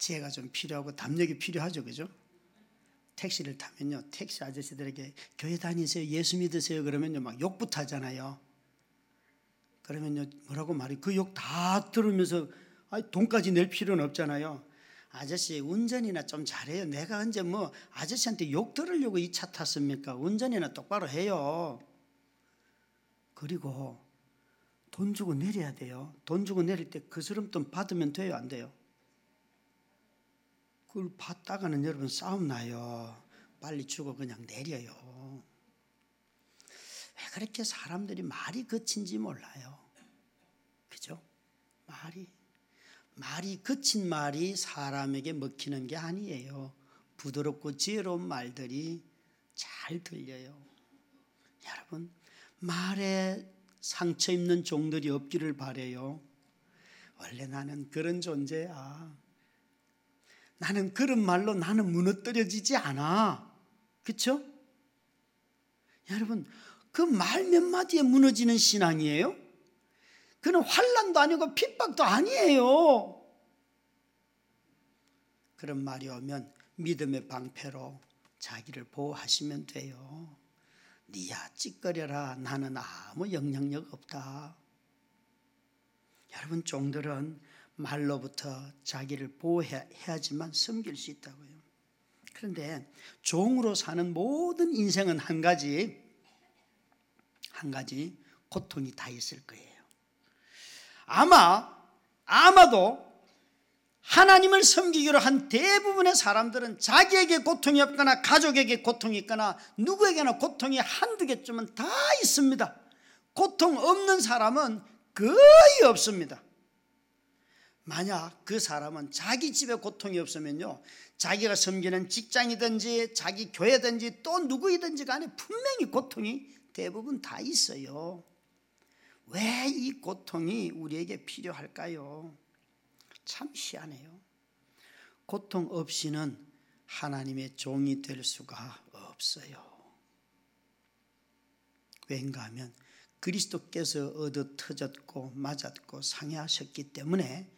지혜가 좀 필요하고 담력이 필요하죠, 그죠? 택시를 타면요, 택시 아저씨들에게 교회 다니세요, 예수 믿으세요 그러면요 막 욕부터 하잖아요. 그러면요 뭐라고 말해? 그 욕 다 들으면서 돈까지 낼 필요는 없잖아요. 아저씨 운전이나 좀 잘해요. 내가 언제 뭐 아저씨한테 욕 들으려고 이 차 탔습니까? 운전이나 똑바로 해요. 그리고 돈 주고 내려야 돼요. 돈 주고 내릴 때 그 스름돈 받으면 돼요, 안 돼요? 그걸 받다가는 여러분 싸움 나요. 빨리 주고 그냥 내려요. 그렇게 사람들이 말이 거친지 몰라요. 그죠? 말이 거친 말이 사람에게 먹히는 게 아니에요. 부드럽고 지혜로운 말들이 잘 들려요. 여러분, 말에 상처 입는 종들이 없기를 바라요. 원래 나는 그런 존재야. 나는 그런 말로 나는 무너뜨려지지 않아. 그렇죠? 여러분, 그 말 몇 마디에 무너지는 신앙이에요? 그는 환난도 아니고 핍박도 아니에요. 그런 말이 오면 믿음의 방패로 자기를 보호하시면 돼요. 니야 찌꺼려라. 나는 아무 영향력 없다. 여러분, 종들은 말로부터 자기를 보호해야지만 섬길 수 있다고요. 그런데 종으로 사는 모든 인생은 한 가지 고통이 다 있을 거예요. 아마도 하나님을 섬기기로 한 대부분의 사람들은 자기에게 고통이 없거나 가족에게 고통이 있거나 누구에게나 고통이 한두 개쯤은 다 있습니다. 고통 없는 사람은 거의 없습니다. 만약 그 사람은 자기 집에 고통이 없으면요, 자기가 섬기는 직장이든지 자기 교회든지 또 누구이든지 간에 분명히 고통이 대부분 다 있어요. 왜 이 고통이 우리에게 필요할까요? 참 희한해요. 고통 없이는 하나님의 종이 될 수가 없어요. 왜인가 하면 그리스도께서 얻어 터졌고 맞았고 상해하셨기 때문에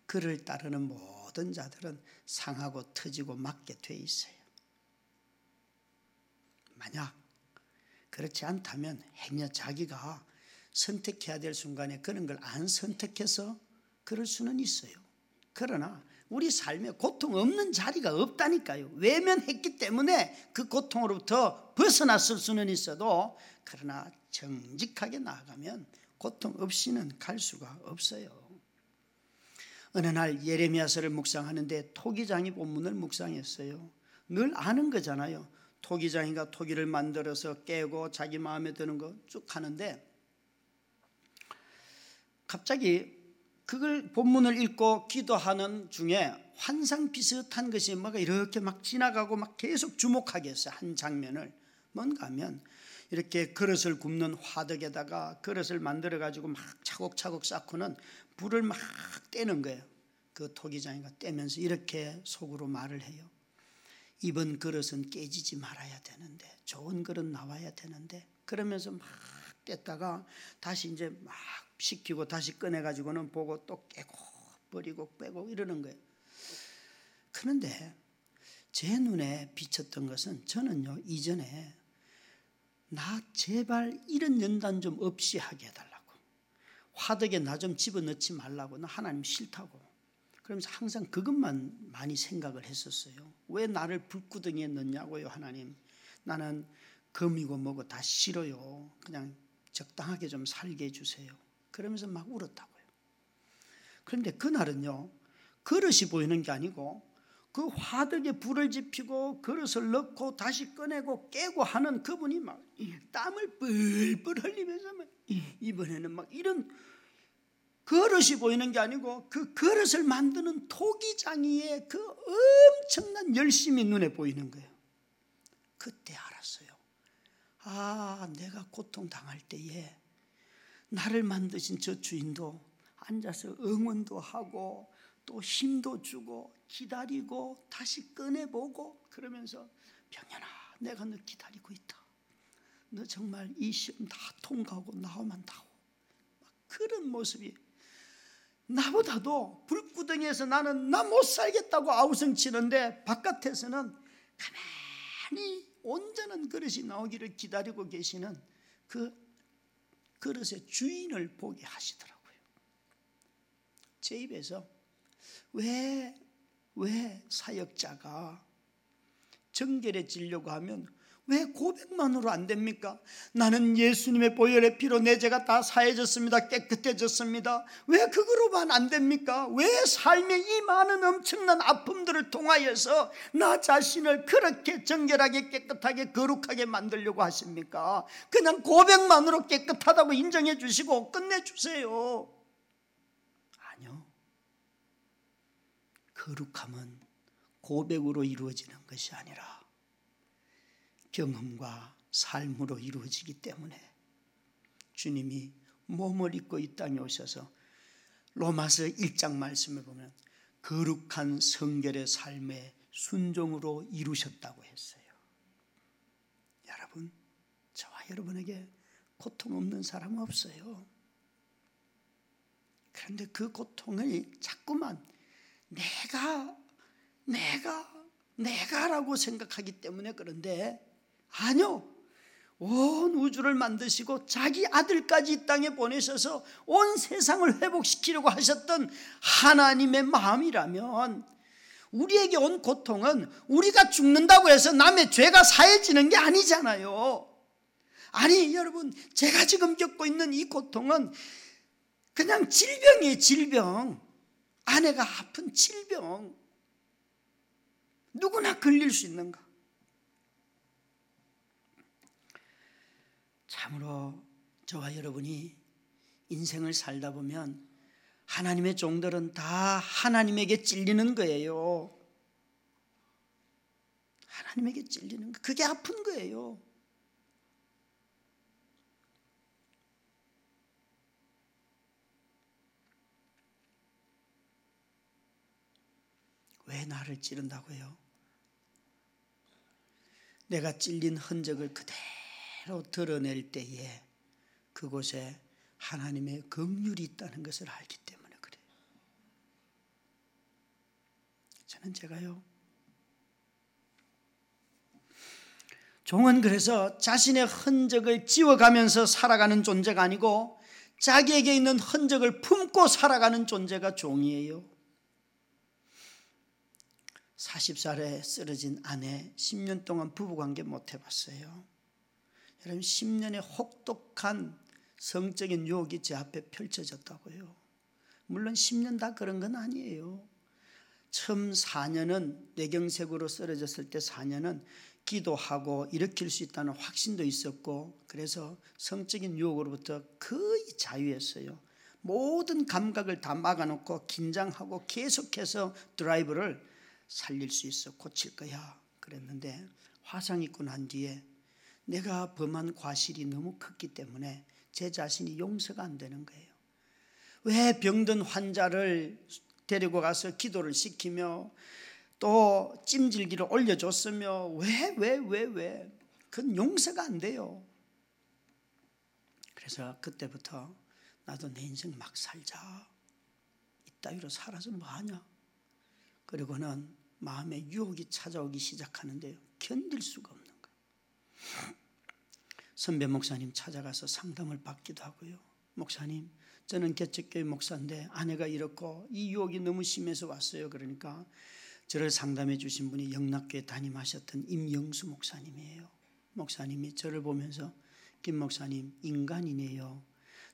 그를 따르는 모든 자들은 상하고 터지고 맞게 돼 있어요. 만약 그렇지 않다면 행여 자기가 선택해야 될 순간에 그런 걸 안 선택해서 그럴 수는 있어요. 그러나 우리 삶에 고통 없는 자리가 없다니까요. 외면했기 때문에 그 고통으로부터 벗어났을 수는 있어도, 그러나 정직하게 나아가면 고통 없이는 갈 수가 없어요. 어느 날 예레미야서를 묵상하는데 토기장이 본문을 묵상했어요. 늘 아는 거잖아요. 토기장이가 토기를 만들어서 깨고 자기 마음에 드는 거 쭉 하는데, 갑자기 그걸 본문을 읽고 기도하는 중에 환상 비슷한 것이 뭐가 이렇게 막 지나가고 막 계속 주목하게 했어요. 한 장면을. 뭔가 하면 이렇게 그릇을 굽는 화덕에다가 그릇을 만들어 가지고 막 차곡차곡 쌓고는 불을 막 떼는 거예요. 그 토기장이가 떼면서 이렇게 속으로 말을 해요. 이번 그릇은 깨지지 말아야 되는데, 좋은 그릇 나와야 되는데, 그러면서 막 뗐다가 다시 이제 막 식히고 다시 꺼내가지고는 보고 또 깨고 버리고 빼고 이러는 거예요. 그런데 제 눈에 비쳤던 것은, 저는요 이전에 나 제발 이런 연단 좀 없이 하게 해달라고, 화덕에 나 좀 집어넣지 말라고, 나 하나님 싫다고 그러면서 항상 그것만 많이 생각을 했었어요. 왜 나를 불구덩이에 넣냐고요. 하나님, 나는 금이고 뭐고 다 싫어요. 그냥 적당하게 좀 살게 해주세요. 그러면서 막 울었다고요. 그런데 그날은요, 그릇이 보이는 게 아니고 그 화덕에 불을 지피고 그릇을 넣고 다시 꺼내고 깨고 하는 그분이 막 땀을 뿔뿔 흘리면서 막 이번에는 막 이런 그릇이 보이는 게 아니고 그 그릇을 만드는 토기장이의 그 엄청난 열심이 눈에 보이는 거예요. 그때 알았어요. 아, 내가 고통당할 때에 나를 만드신 저 주인도 앉아서 응원도 하고 또 힘도 주고 기다리고 다시 꺼내보고 그러면서, 병현아, 내가 너 기다리고 있다. 너 정말 이 시험 다 통과하고 나오면 나오. 막 그런 모습이, 나보다도 불구덩이에서 나는 나 못 살겠다고 아우성치는데 바깥에서는 가만히 온전한 그릇이 나오기를 기다리고 계시는 그 그릇의 주인을 보게 하시더라고요. 제 입에서 왜 사역자가 정결해지려고 하면 왜 고백만으로 안 됩니까? 나는 예수님의 보혈의 피로 내 죄가 다 사해졌습니다. 깨끗해졌습니다. 왜 그거로만 안 됩니까? 왜 삶의 이 많은 엄청난 아픔들을 통하여서 나 자신을 그렇게 정결하게 깨끗하게 거룩하게 만들려고 하십니까? 그냥 고백만으로 깨끗하다고 인정해 주시고 끝내주세요. 아니요. 거룩함은 고백으로 이루어지는 것이 아니라 경험과 삶으로 이루어지기 때문에 주님이 몸을 입고 이 땅에 오셔서 로마서 1장 말씀을 보면 거룩한 성결의 삶의 순종으로 이루셨다고 했어요. 여러분, 저와 여러분에게 고통 없는 사람은 없어요. 그런데 그 고통을 자꾸만 내가라고 생각하기 때문에 그런데 아니요. 온 우주를 만드시고 자기 아들까지 이 땅에 보내셔서 온 세상을 회복시키려고 하셨던 하나님의 마음이라면 우리에게 온 고통은 우리가 죽는다고 해서 남의 죄가 사해지는 게 아니잖아요. 아니 여러분, 제가 지금 겪고 있는 이 고통은 그냥 질병이에요. 질병. 아내가 아픈 질병. 누구나 걸릴 수 있는 거. 참으로 저와 여러분이 인생을 살다 보면 하나님의 종들은 다 하나님에게 찔리는 거예요. 하나님에게 찔리는 거. 그게 아픈 거예요. 왜 나를 찌른다고요? 내가 찔린 흔적을 그대로 드러낼 때에 그곳에 하나님의 긍휼이 있다는 것을 알기 때문에 그래요. 저는 제가요, 종은 그래서 자신의 흔적을 지워가면서 살아가는 존재가 아니고 자기에게 있는 흔적을 품고 살아가는 존재가 종이에요. 40살에 쓰러진 아내, 10년 동안 부부관계 못 해봤어요. 여러분, 10년의 혹독한 성적인 유혹이 제 앞에 펼쳐졌다고요. 물론 10년 다 그런 건 아니에요. 처음 4년은 뇌경색으로 쓰러졌을 때 4년은 기도하고 일으킬 수 있다는 확신도 있었고, 그래서 성적인 유혹으로부터 거의 자유했어요. 모든 감각을 다 막아놓고 긴장하고 계속해서 드라이브를 살릴 수 있어, 고칠 거야 그랬는데, 화상 입고 난 뒤에 내가 범한 과실이 너무 컸기 때문에 제 자신이 용서가 안 되는 거예요. 왜 병든 환자를 데리고 가서 기도를 시키며 또 찜질기를 올려줬으며 왜 그건 용서가 안 돼요. 그래서 그때부터 나도 내 인생 막 살자, 이따위로 살아서 뭐하냐. 그리고는 마음에 유혹이 찾아오기 시작하는데요, 견딜 수가 없는 거예요. 선배 목사님 찾아가서 상담을 받기도 하고요. 목사님, 저는 개척교회 목사인데 아내가 이렇고 이 유혹이 너무 심해서 왔어요. 그러니까 저를 상담해 주신 분이 영락교회 담임하셨던 임영수 목사님이에요. 목사님이 저를 보면서, 김 목사님, 인간이네요.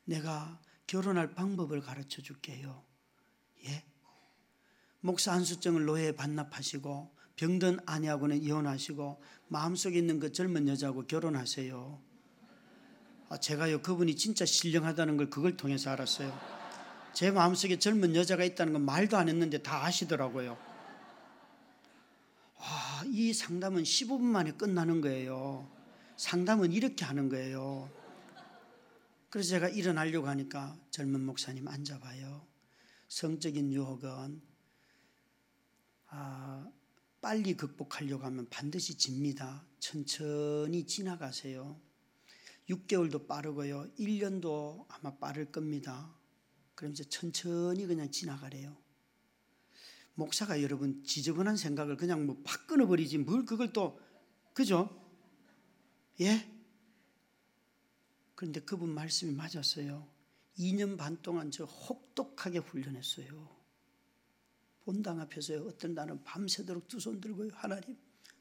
내가 결혼할 방법을 가르쳐 줄게요. 예? 목사 한수증을 노예에 반납하시고 병든 아내하고는 이혼하시고 마음속에 있는 그 젊은 여자하고 결혼하세요. 제가요, 그분이 진짜 신령하다는 걸 그걸 통해서 알았어요. 제 마음속에 젊은 여자가 있다는 건 말도 안 했는데 다 아시더라고요. 이 상담은 15분 만에 끝나는 거예요. 상담은 이렇게 하는 거예요. 그래서 제가 일어나려고 하니까 젊은 목사님 앉아봐요. 성적인 유혹은 빨리 극복하려고 하면 반드시 집니다. 천천히 지나가세요. 6개월도 빠르고요, 1년도 아마 빠를 겁니다. 그럼 이제 천천히 그냥 지나가래요. 목사가 여러분 지저분한 생각을 그냥 뭐 팍 끊어버리지 뭘 그걸 또, 그죠? 예? 그런데 그분 말씀이 맞았어요. 2년 반 동안 저 혹독하게 훈련했어요. 본당 앞에서요, 어떤 날은 밤새도록 두 손 들고요, 하나님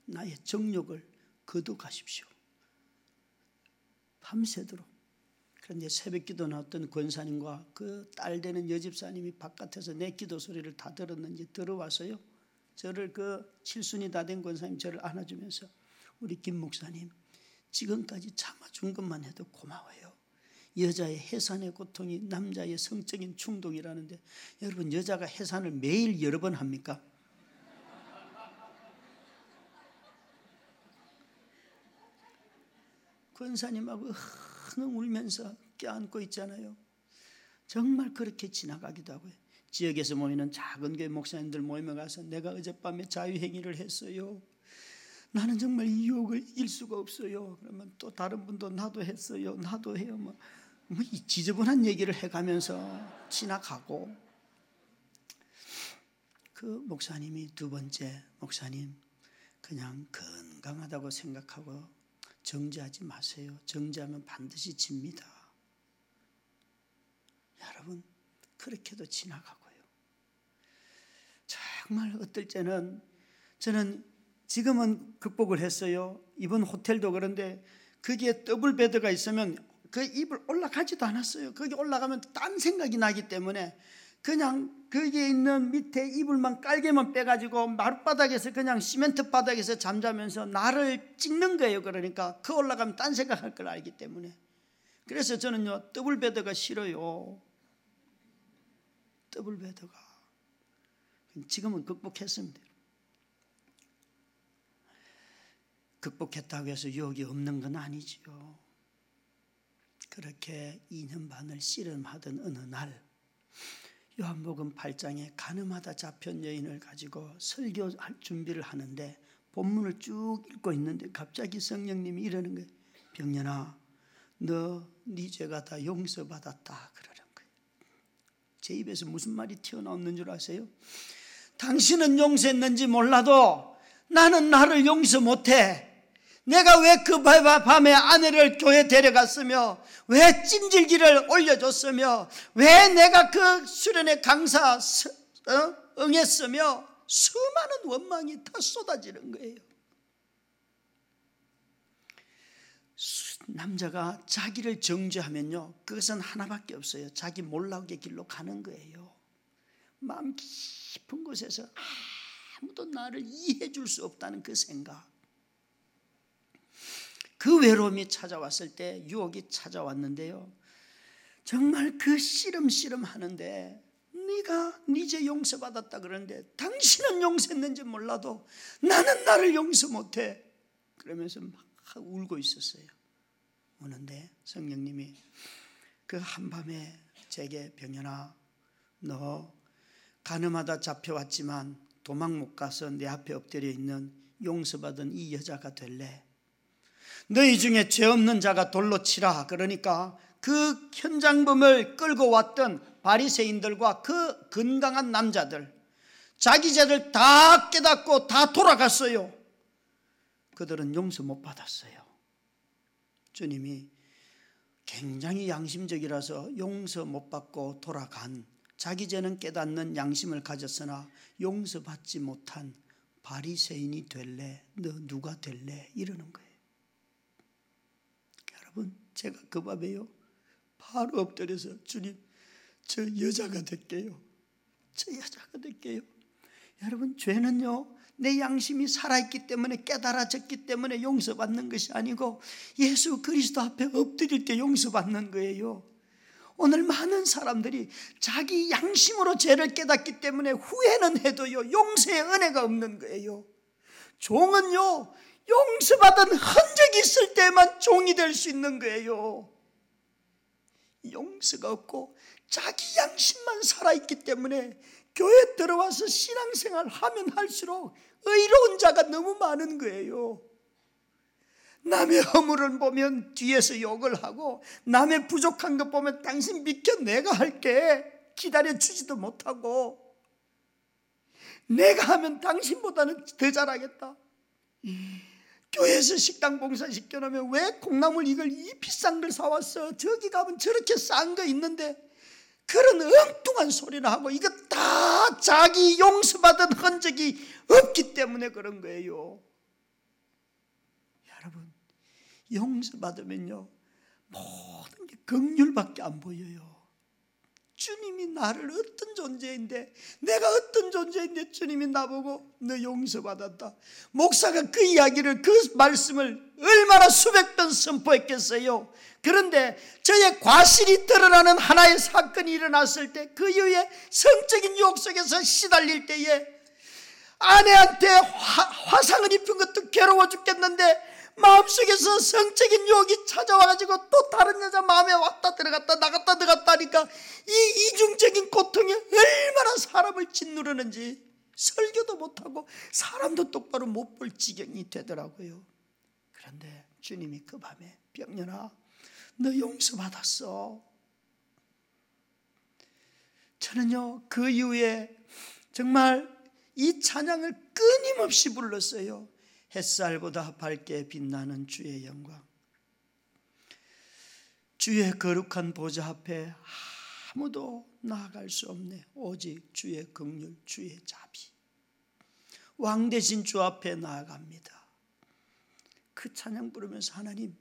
나의 정욕을 거둬가십시오. 밤새도록. 그런데 새벽기도 나왔던 권사님과 그 딸 되는 여집사님이 바깥에서 내 기도 소리를 다 들었는지 들어와서요, 저를 그 칠순이 다 된 권사님 저를 안아주면서 우리 김 목사님 지금까지 참아준 것만 해도 고마워요. 여자의 해산의 고통이 남자의 성적인 충동이라는데 여러분 여자가 해산을 매일 여러 번 합니까? 권사님하고 흥 울면서 껴안고 있잖아요. 정말 그렇게 지나가기도 하고요. 지역에서 모이는 작은 교회 목사님들 모임에 가서 내가 어젯밤에 자유행위를 했어요. 나는 정말 이 유혹을 이길 수가 없어요. 그러면 또 다른 분도 나도 했어요. 나도 해요. 뭐 이 지저분한 얘기를 해가면서 지나가고, 그 목사님이 두 번째 목사님 그냥 건강하다고 생각하고 정죄하지 마세요. 정죄하면 반드시 집니다. 여러분 그렇게도 지나가고요. 정말 어떨 때는 저는 지금은 극복을 했어요. 이번 호텔도 그런데 거기에 더블 베드가 있으면 그 입을 올라가지도 않았어요. 거기 올라가면 딴 생각이 나기 때문에 그냥 거기에 있는 밑에 이불만 깔개만 빼가지고 마룻바닥에서 그냥 시멘트 바닥에서 잠자면서 나를 찍는 거예요. 그러니까 그 올라가면 딴 생각할 걸 알기 때문에. 그래서 저는요 더블 베드가 싫어요. 더블 베드가. 지금은 극복했습니다. 극복했다고 해서 유혹이 없는 건 아니지요. 그렇게 2년 반을 씨름하던 어느 날 요한복음 8장에 가늠하다 잡힌 여인을 가지고 설교할 준비를 하는데 본문을 쭉 읽고 있는데 갑자기 성령님이 이러는 거예요. 병년아, 너 네 죄가 다 용서받았다 그러는 거예요. 제 입에서 무슨 말이 튀어나오는 줄 아세요? 당신은 용서했는지 몰라도 나는 나를 용서 못해. 내가 왜 그 밤에 아내를 교회 데려갔으며 왜 찜질기를 올려줬으며 왜 내가 그 수련회 강사 응했으며 수많은 원망이 다 쏟아지는 거예요. 남자가 자기를 정죄하면요 그것은 하나밖에 없어요. 자기 몰락의 길로 가는 거예요. 마음 깊은 곳에서 아무도 나를 이해해 줄 수 없다는 그 생각, 그 외로움이 찾아왔을 때 유혹이 찾아왔는데요, 정말 그 씨름씨름 하는데 네가 네 죄 용서받았다 그러는데 당신은 용서했는지 몰라도 나는 나를 용서 못해 그러면서 막 울고 있었어요. 우는데 성령님이 그 한밤에 제게 병현아, 너 가늠하다 잡혀왔지만 도망 못 가서 내 앞에 엎드려 있는 용서받은 이 여자가 될래? 너희 중에 죄 없는 자가 돌로 치라. 그러니까 그 현장범을 끌고 왔던 바리새인들과 그 건강한 남자들, 자기 죄를 다 깨닫고 다 돌아갔어요. 그들은 용서 못 받았어요. 주님이 굉장히 양심적이라서 용서 못 받고 돌아간, 자기 죄는 깨닫는 양심을 가졌으나 용서받지 못한 바리새인이 될래? 너 누가 될래? 이러는 거예요. 여러분, 제가 그 밤에요 바로 엎드려서 주님, 저 여자가 될게요. 저 여자가 될게요. 여러분, 죄는요 내 양심이 살아있기 때문에, 깨달아졌기 때문에 용서받는 것이 아니고 예수 그리스도 앞에 엎드릴 때 용서받는 거예요. 오늘 많은 사람들이 자기 양심으로 죄를 깨닫기 때문에 후회는 해도요 용서의 은혜가 없는 거예요. 종은요 용서받은 흔적이 있을 때만 종이 될 수 있는 거예요. 용서가 없고 자기 양심만 살아있기 때문에 교회 들어와서 신앙생활 하면 할수록 의로운 자가 너무 많은 거예요. 남의 허물을 보면 뒤에서 욕을 하고, 남의 부족한 것 보면 당신 비켜 내가 할게 기다려주지도 못하고, 내가 하면 당신보다는 더 잘하겠다. 교회에서 식당 봉사 시켜놓으면 왜 콩나물 이걸 이 비싼 걸 사왔어, 저기 가면 저렇게 싼 거 있는데, 그런 엉뚱한 소리나 하고, 이거 다 자기 용서받은 흔적이 없기 때문에 그런 거예요. 여러분, 용서받으면요 모든 게 긍휼밖에 안 보여요. 주님이 나를 어떤 존재인데, 내가 어떤 존재인데 주님이 나보고 너 용서받았다. 목사가 그 이야기를, 그 말씀을 얼마나 수백 번 선포했겠어요. 그런데 저의 과실이 드러나는 하나의 사건이 일어났을 때, 그 이후에 성적인 유혹 속에서 시달릴 때에 아내한테 화상을 입힌 것도 괴로워 죽겠는데 마음속에서 성적인 유혹이 찾아와가지고 또 다른 여자 마음에 왔다 들어갔다 나갔다 들어갔다 하니까 이 이중적인 고통이 얼마나 사람을 짓누르는지 설교도 못하고 사람도 똑바로 못 볼 지경이 되더라고요. 그런데 주님이 그 밤에 병년아 너 용서받았어. 저는요 그 이후에 정말 이 찬양을 끊임없이 불렀어요. 햇살보다 밝게 빛나는 주의 영광, 주의 거룩한 보좌 앞에 아무도 나아갈 수 없네. 오직 주의 긍휼, 주의 자비. 왕 대신 주 앞에 나아갑니다. 그 찬양 부르면서 하나님,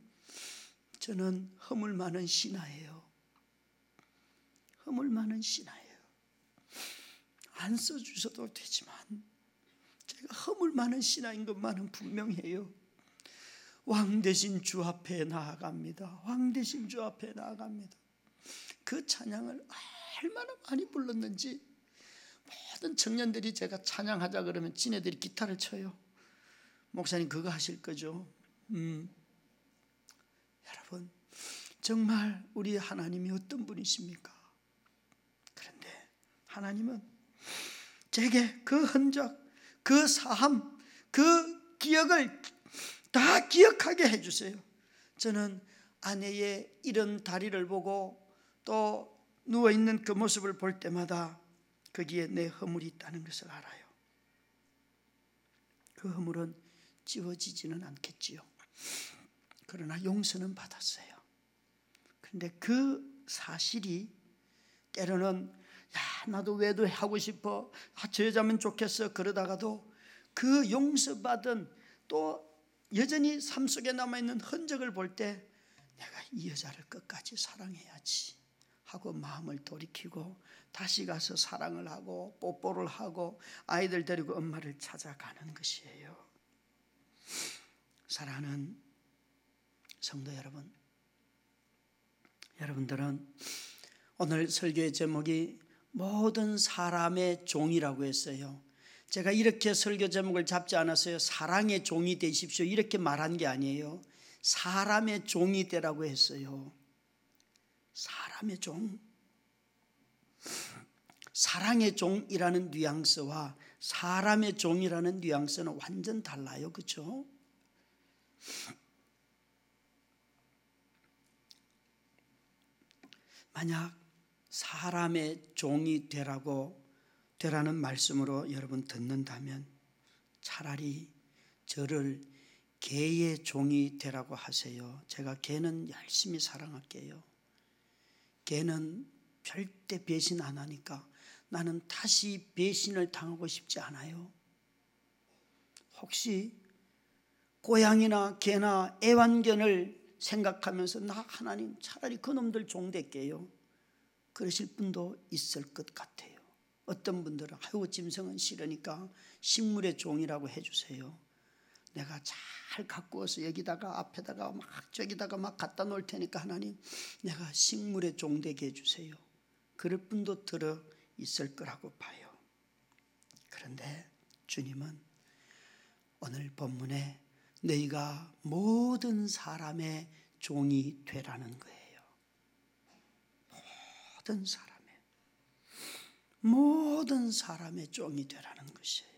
저는 허물 많은 신하예요. 허물 많은 신하예요. 안 써주셔도 되지만 제가 허물 많은 신하인 것만은 분명해요. 왕 대신 주 앞에 나아갑니다. 왕 대신 주 앞에 나아갑니다. 그 찬양을 얼마나 많이 불렀는지 모든 청년들이 제가 찬양하자 그러면 지네들이 기타를 쳐요. 목사님 그거 하실 거죠? 여러분, 정말 우리 하나님이 어떤 분이십니까? 그런데 하나님은 제게 그 흔적, 그 사함, 그 기억을 다 기억하게 해주세요. 저는 아내의 이런 다리를 보고 또 누워있는 그 모습을 볼 때마다 거기에 내 허물이 있다는 것을 알아요. 그 허물은 지워지지는 않겠지요. 그러나 용서는 받았어요. 그런데 그 사실이 때로는 나도 외도하고 싶어, 저 여자면 좋겠어 그러다가도 그 용서받은 또 여전히 삶 속에 남아있는 흔적을 볼 때 내가 이 여자를 끝까지 사랑해야지 하고 마음을 돌이키고 다시 가서 사랑을 하고 뽀뽀를 하고 아이들 데리고 엄마를 찾아가는 것이에요. 사랑하는 성도 여러분, 여러분들은 오늘 설교의 제목이 모든 사람의 종이라고 했어요. 제가 이렇게 설교 제목을 잡지 않았어요. 사랑의 종이 되십시오 이렇게 말한 게 아니에요. 사람의 종이 되라고 했어요. 사람의 종. 사랑의 종이라는 뉘앙스와 사람의 종이라는 뉘앙스는 완전 달라요. 그렇죠? 만약 사람의 종이 되라는 말씀으로 여러분 듣는다면 차라리 저를 개의 종이 되라고 하세요. 제가 개는 열심히 사랑할게요. 개는 절대 배신 안 하니까 나는 다시 배신을 당하고 싶지 않아요. 혹시 고양이나 개나 애완견을 생각하면서 나 하나님 차라리 그놈들 종 될게요 그러실 분도 있을 것 같아요. 어떤 분들은 아이고 짐승은 싫으니까 식물의 종이라고 해주세요. 내가 잘 가꾸어서 여기다가 앞에다가 막 저기다가 막 갖다 놓을 테니까 하나님 내가 식물의 종 되게 해주세요. 그럴 분도 들어 있을 거라고 봐요. 그런데 주님은 오늘 본문에 너희가 모든 사람의 종이 되라는 거예요. 모든 사람의 종이 되라는 것이에요.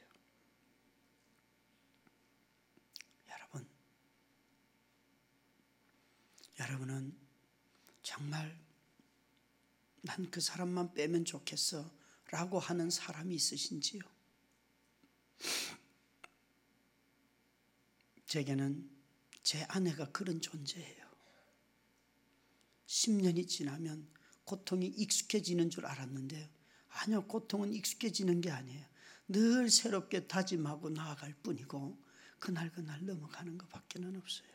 여러분은 정말 난 그 사람만 빼면 좋겠어 라고 하는 사람이 있으신지요? 제게는 제 아내가 그런 존재예요. 10년이 지나면 고통이 익숙해지는 줄 알았는데 아니요, 고통은 익숙해지는 게 아니에요. 늘 새롭게 다짐하고 나아갈 뿐이고 그날 넘어가는 것밖에는 없어요.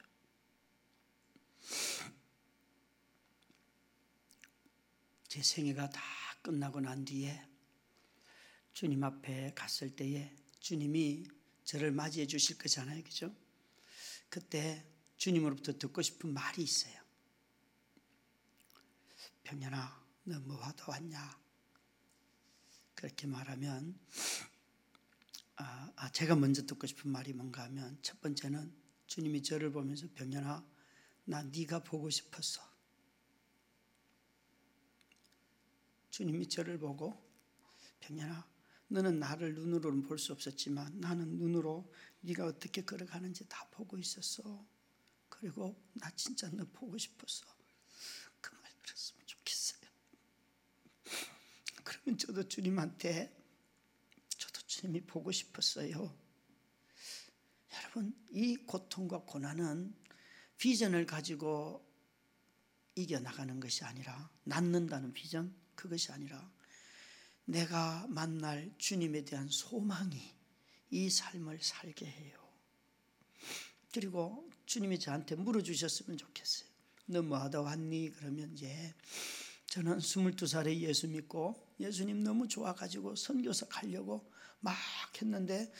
제 생애가 다 끝나고 난 뒤에 주님 앞에 갔을 때에 주님이 저를 맞이해 주실 거잖아요. 그죠? 그때 주님으로부터 듣고 싶은 말이 있어요. 병현아, 너 뭐 하다 왔냐? 그렇게 말하면 제가 먼저 듣고 싶은 말이 뭔가 하면 첫 번째는 주님이 저를 보면서 병현아, 나 네가 보고 싶었어. 주님이 저를 보고 병현아, 너는 나를 눈으로는 볼 수 없었지만 나는 눈으로 네가 어떻게 걸어가는지 다 보고 있었어. 그리고 나 진짜 너 보고 싶었어. 그 말 들었으면 좋겠어요. 그러면 저도 주님한테 저도 주님이 보고 싶었어요. 여러분, 이 고통과 고난은 비전을 가지고 이겨나가는 것이 아니라, 낳는다는 비전, 그것이 아니라 내가 만날 주님에 대한 소망이 이 삶을 살게 해요. 그리고 주님이 저한테 물어주셨으면 좋겠어요. 너 뭐 하다 왔니? 그러면 저는 22살에 예수 믿고 예수님 너무 좋아가지고 선교사 가려고 막 했는데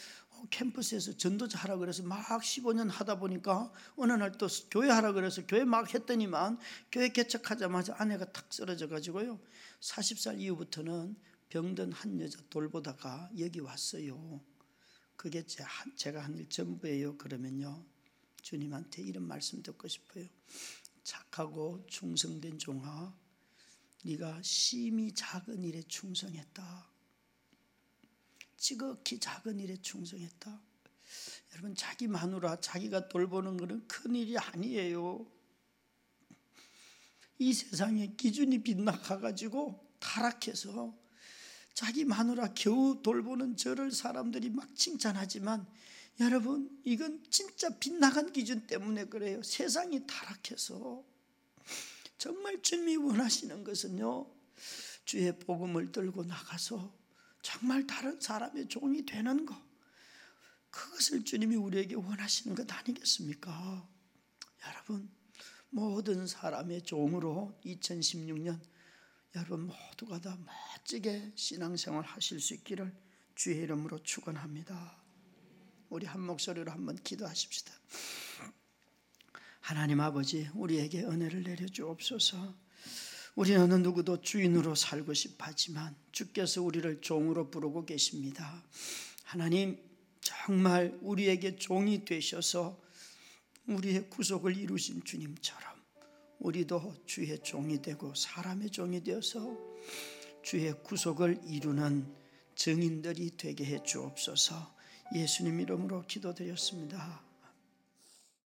캠퍼스에서 전도자 하라 그래서 막 15년 하다 보니까 어느 날 또 교회 하라 그래서 교회 막 했더니만 교회 개척하자마자 아내가 탁 쓰러져 가지고요. 40살 이후부터는 병든 한 여자 돌보다가 여기 왔어요. 그게 제가 한 일 전부예요. 그러면요, 주님한테 이런 말씀 듣고 싶어요. 착하고 충성된 종아, 네가 심히 작은 일에 충성했다. 지극히 작은 일에 충성했다. 여러분, 자기 마누라 자기가 돌보는 것은 큰일이 아니에요. 이 세상에 기준이 빗나가가지고 타락해서 자기 마누라 겨우 돌보는 저를 사람들이 막 칭찬하지만 여러분, 이건 진짜 빗나간 기준 때문에 그래요. 세상이 타락해서. 정말 주님이 원하시는 것은요, 주의 복음을 들고 나가서 정말 다른 사람의 종이 되는 것, 그것을 주님이 우리에게 원하시는 것 아니겠습니까? 여러분, 모든 사람의 종으로 2016년 여러분 모두가 다 멋지게 신앙생활 하실 수 있기를 주의 이름으로 축원합니다. 우리 한 목소리로 한번 기도하십시다. 하나님 아버지, 우리에게 은혜를 내려주옵소서. 우리 어느 누구도 주인으로 살고 싶어 하지만 주께서 우리를 종으로 부르고 계십니다. 하나님, 정말 우리에게 종이 되셔서 우리의 구속을 이루신 주님처럼 우리도 주의 종이 되고 사람의 종이 되어서 주의 구속을 이루는 증인들이 되게 해 주옵소서. 예수님 이름으로 기도드렸습니다.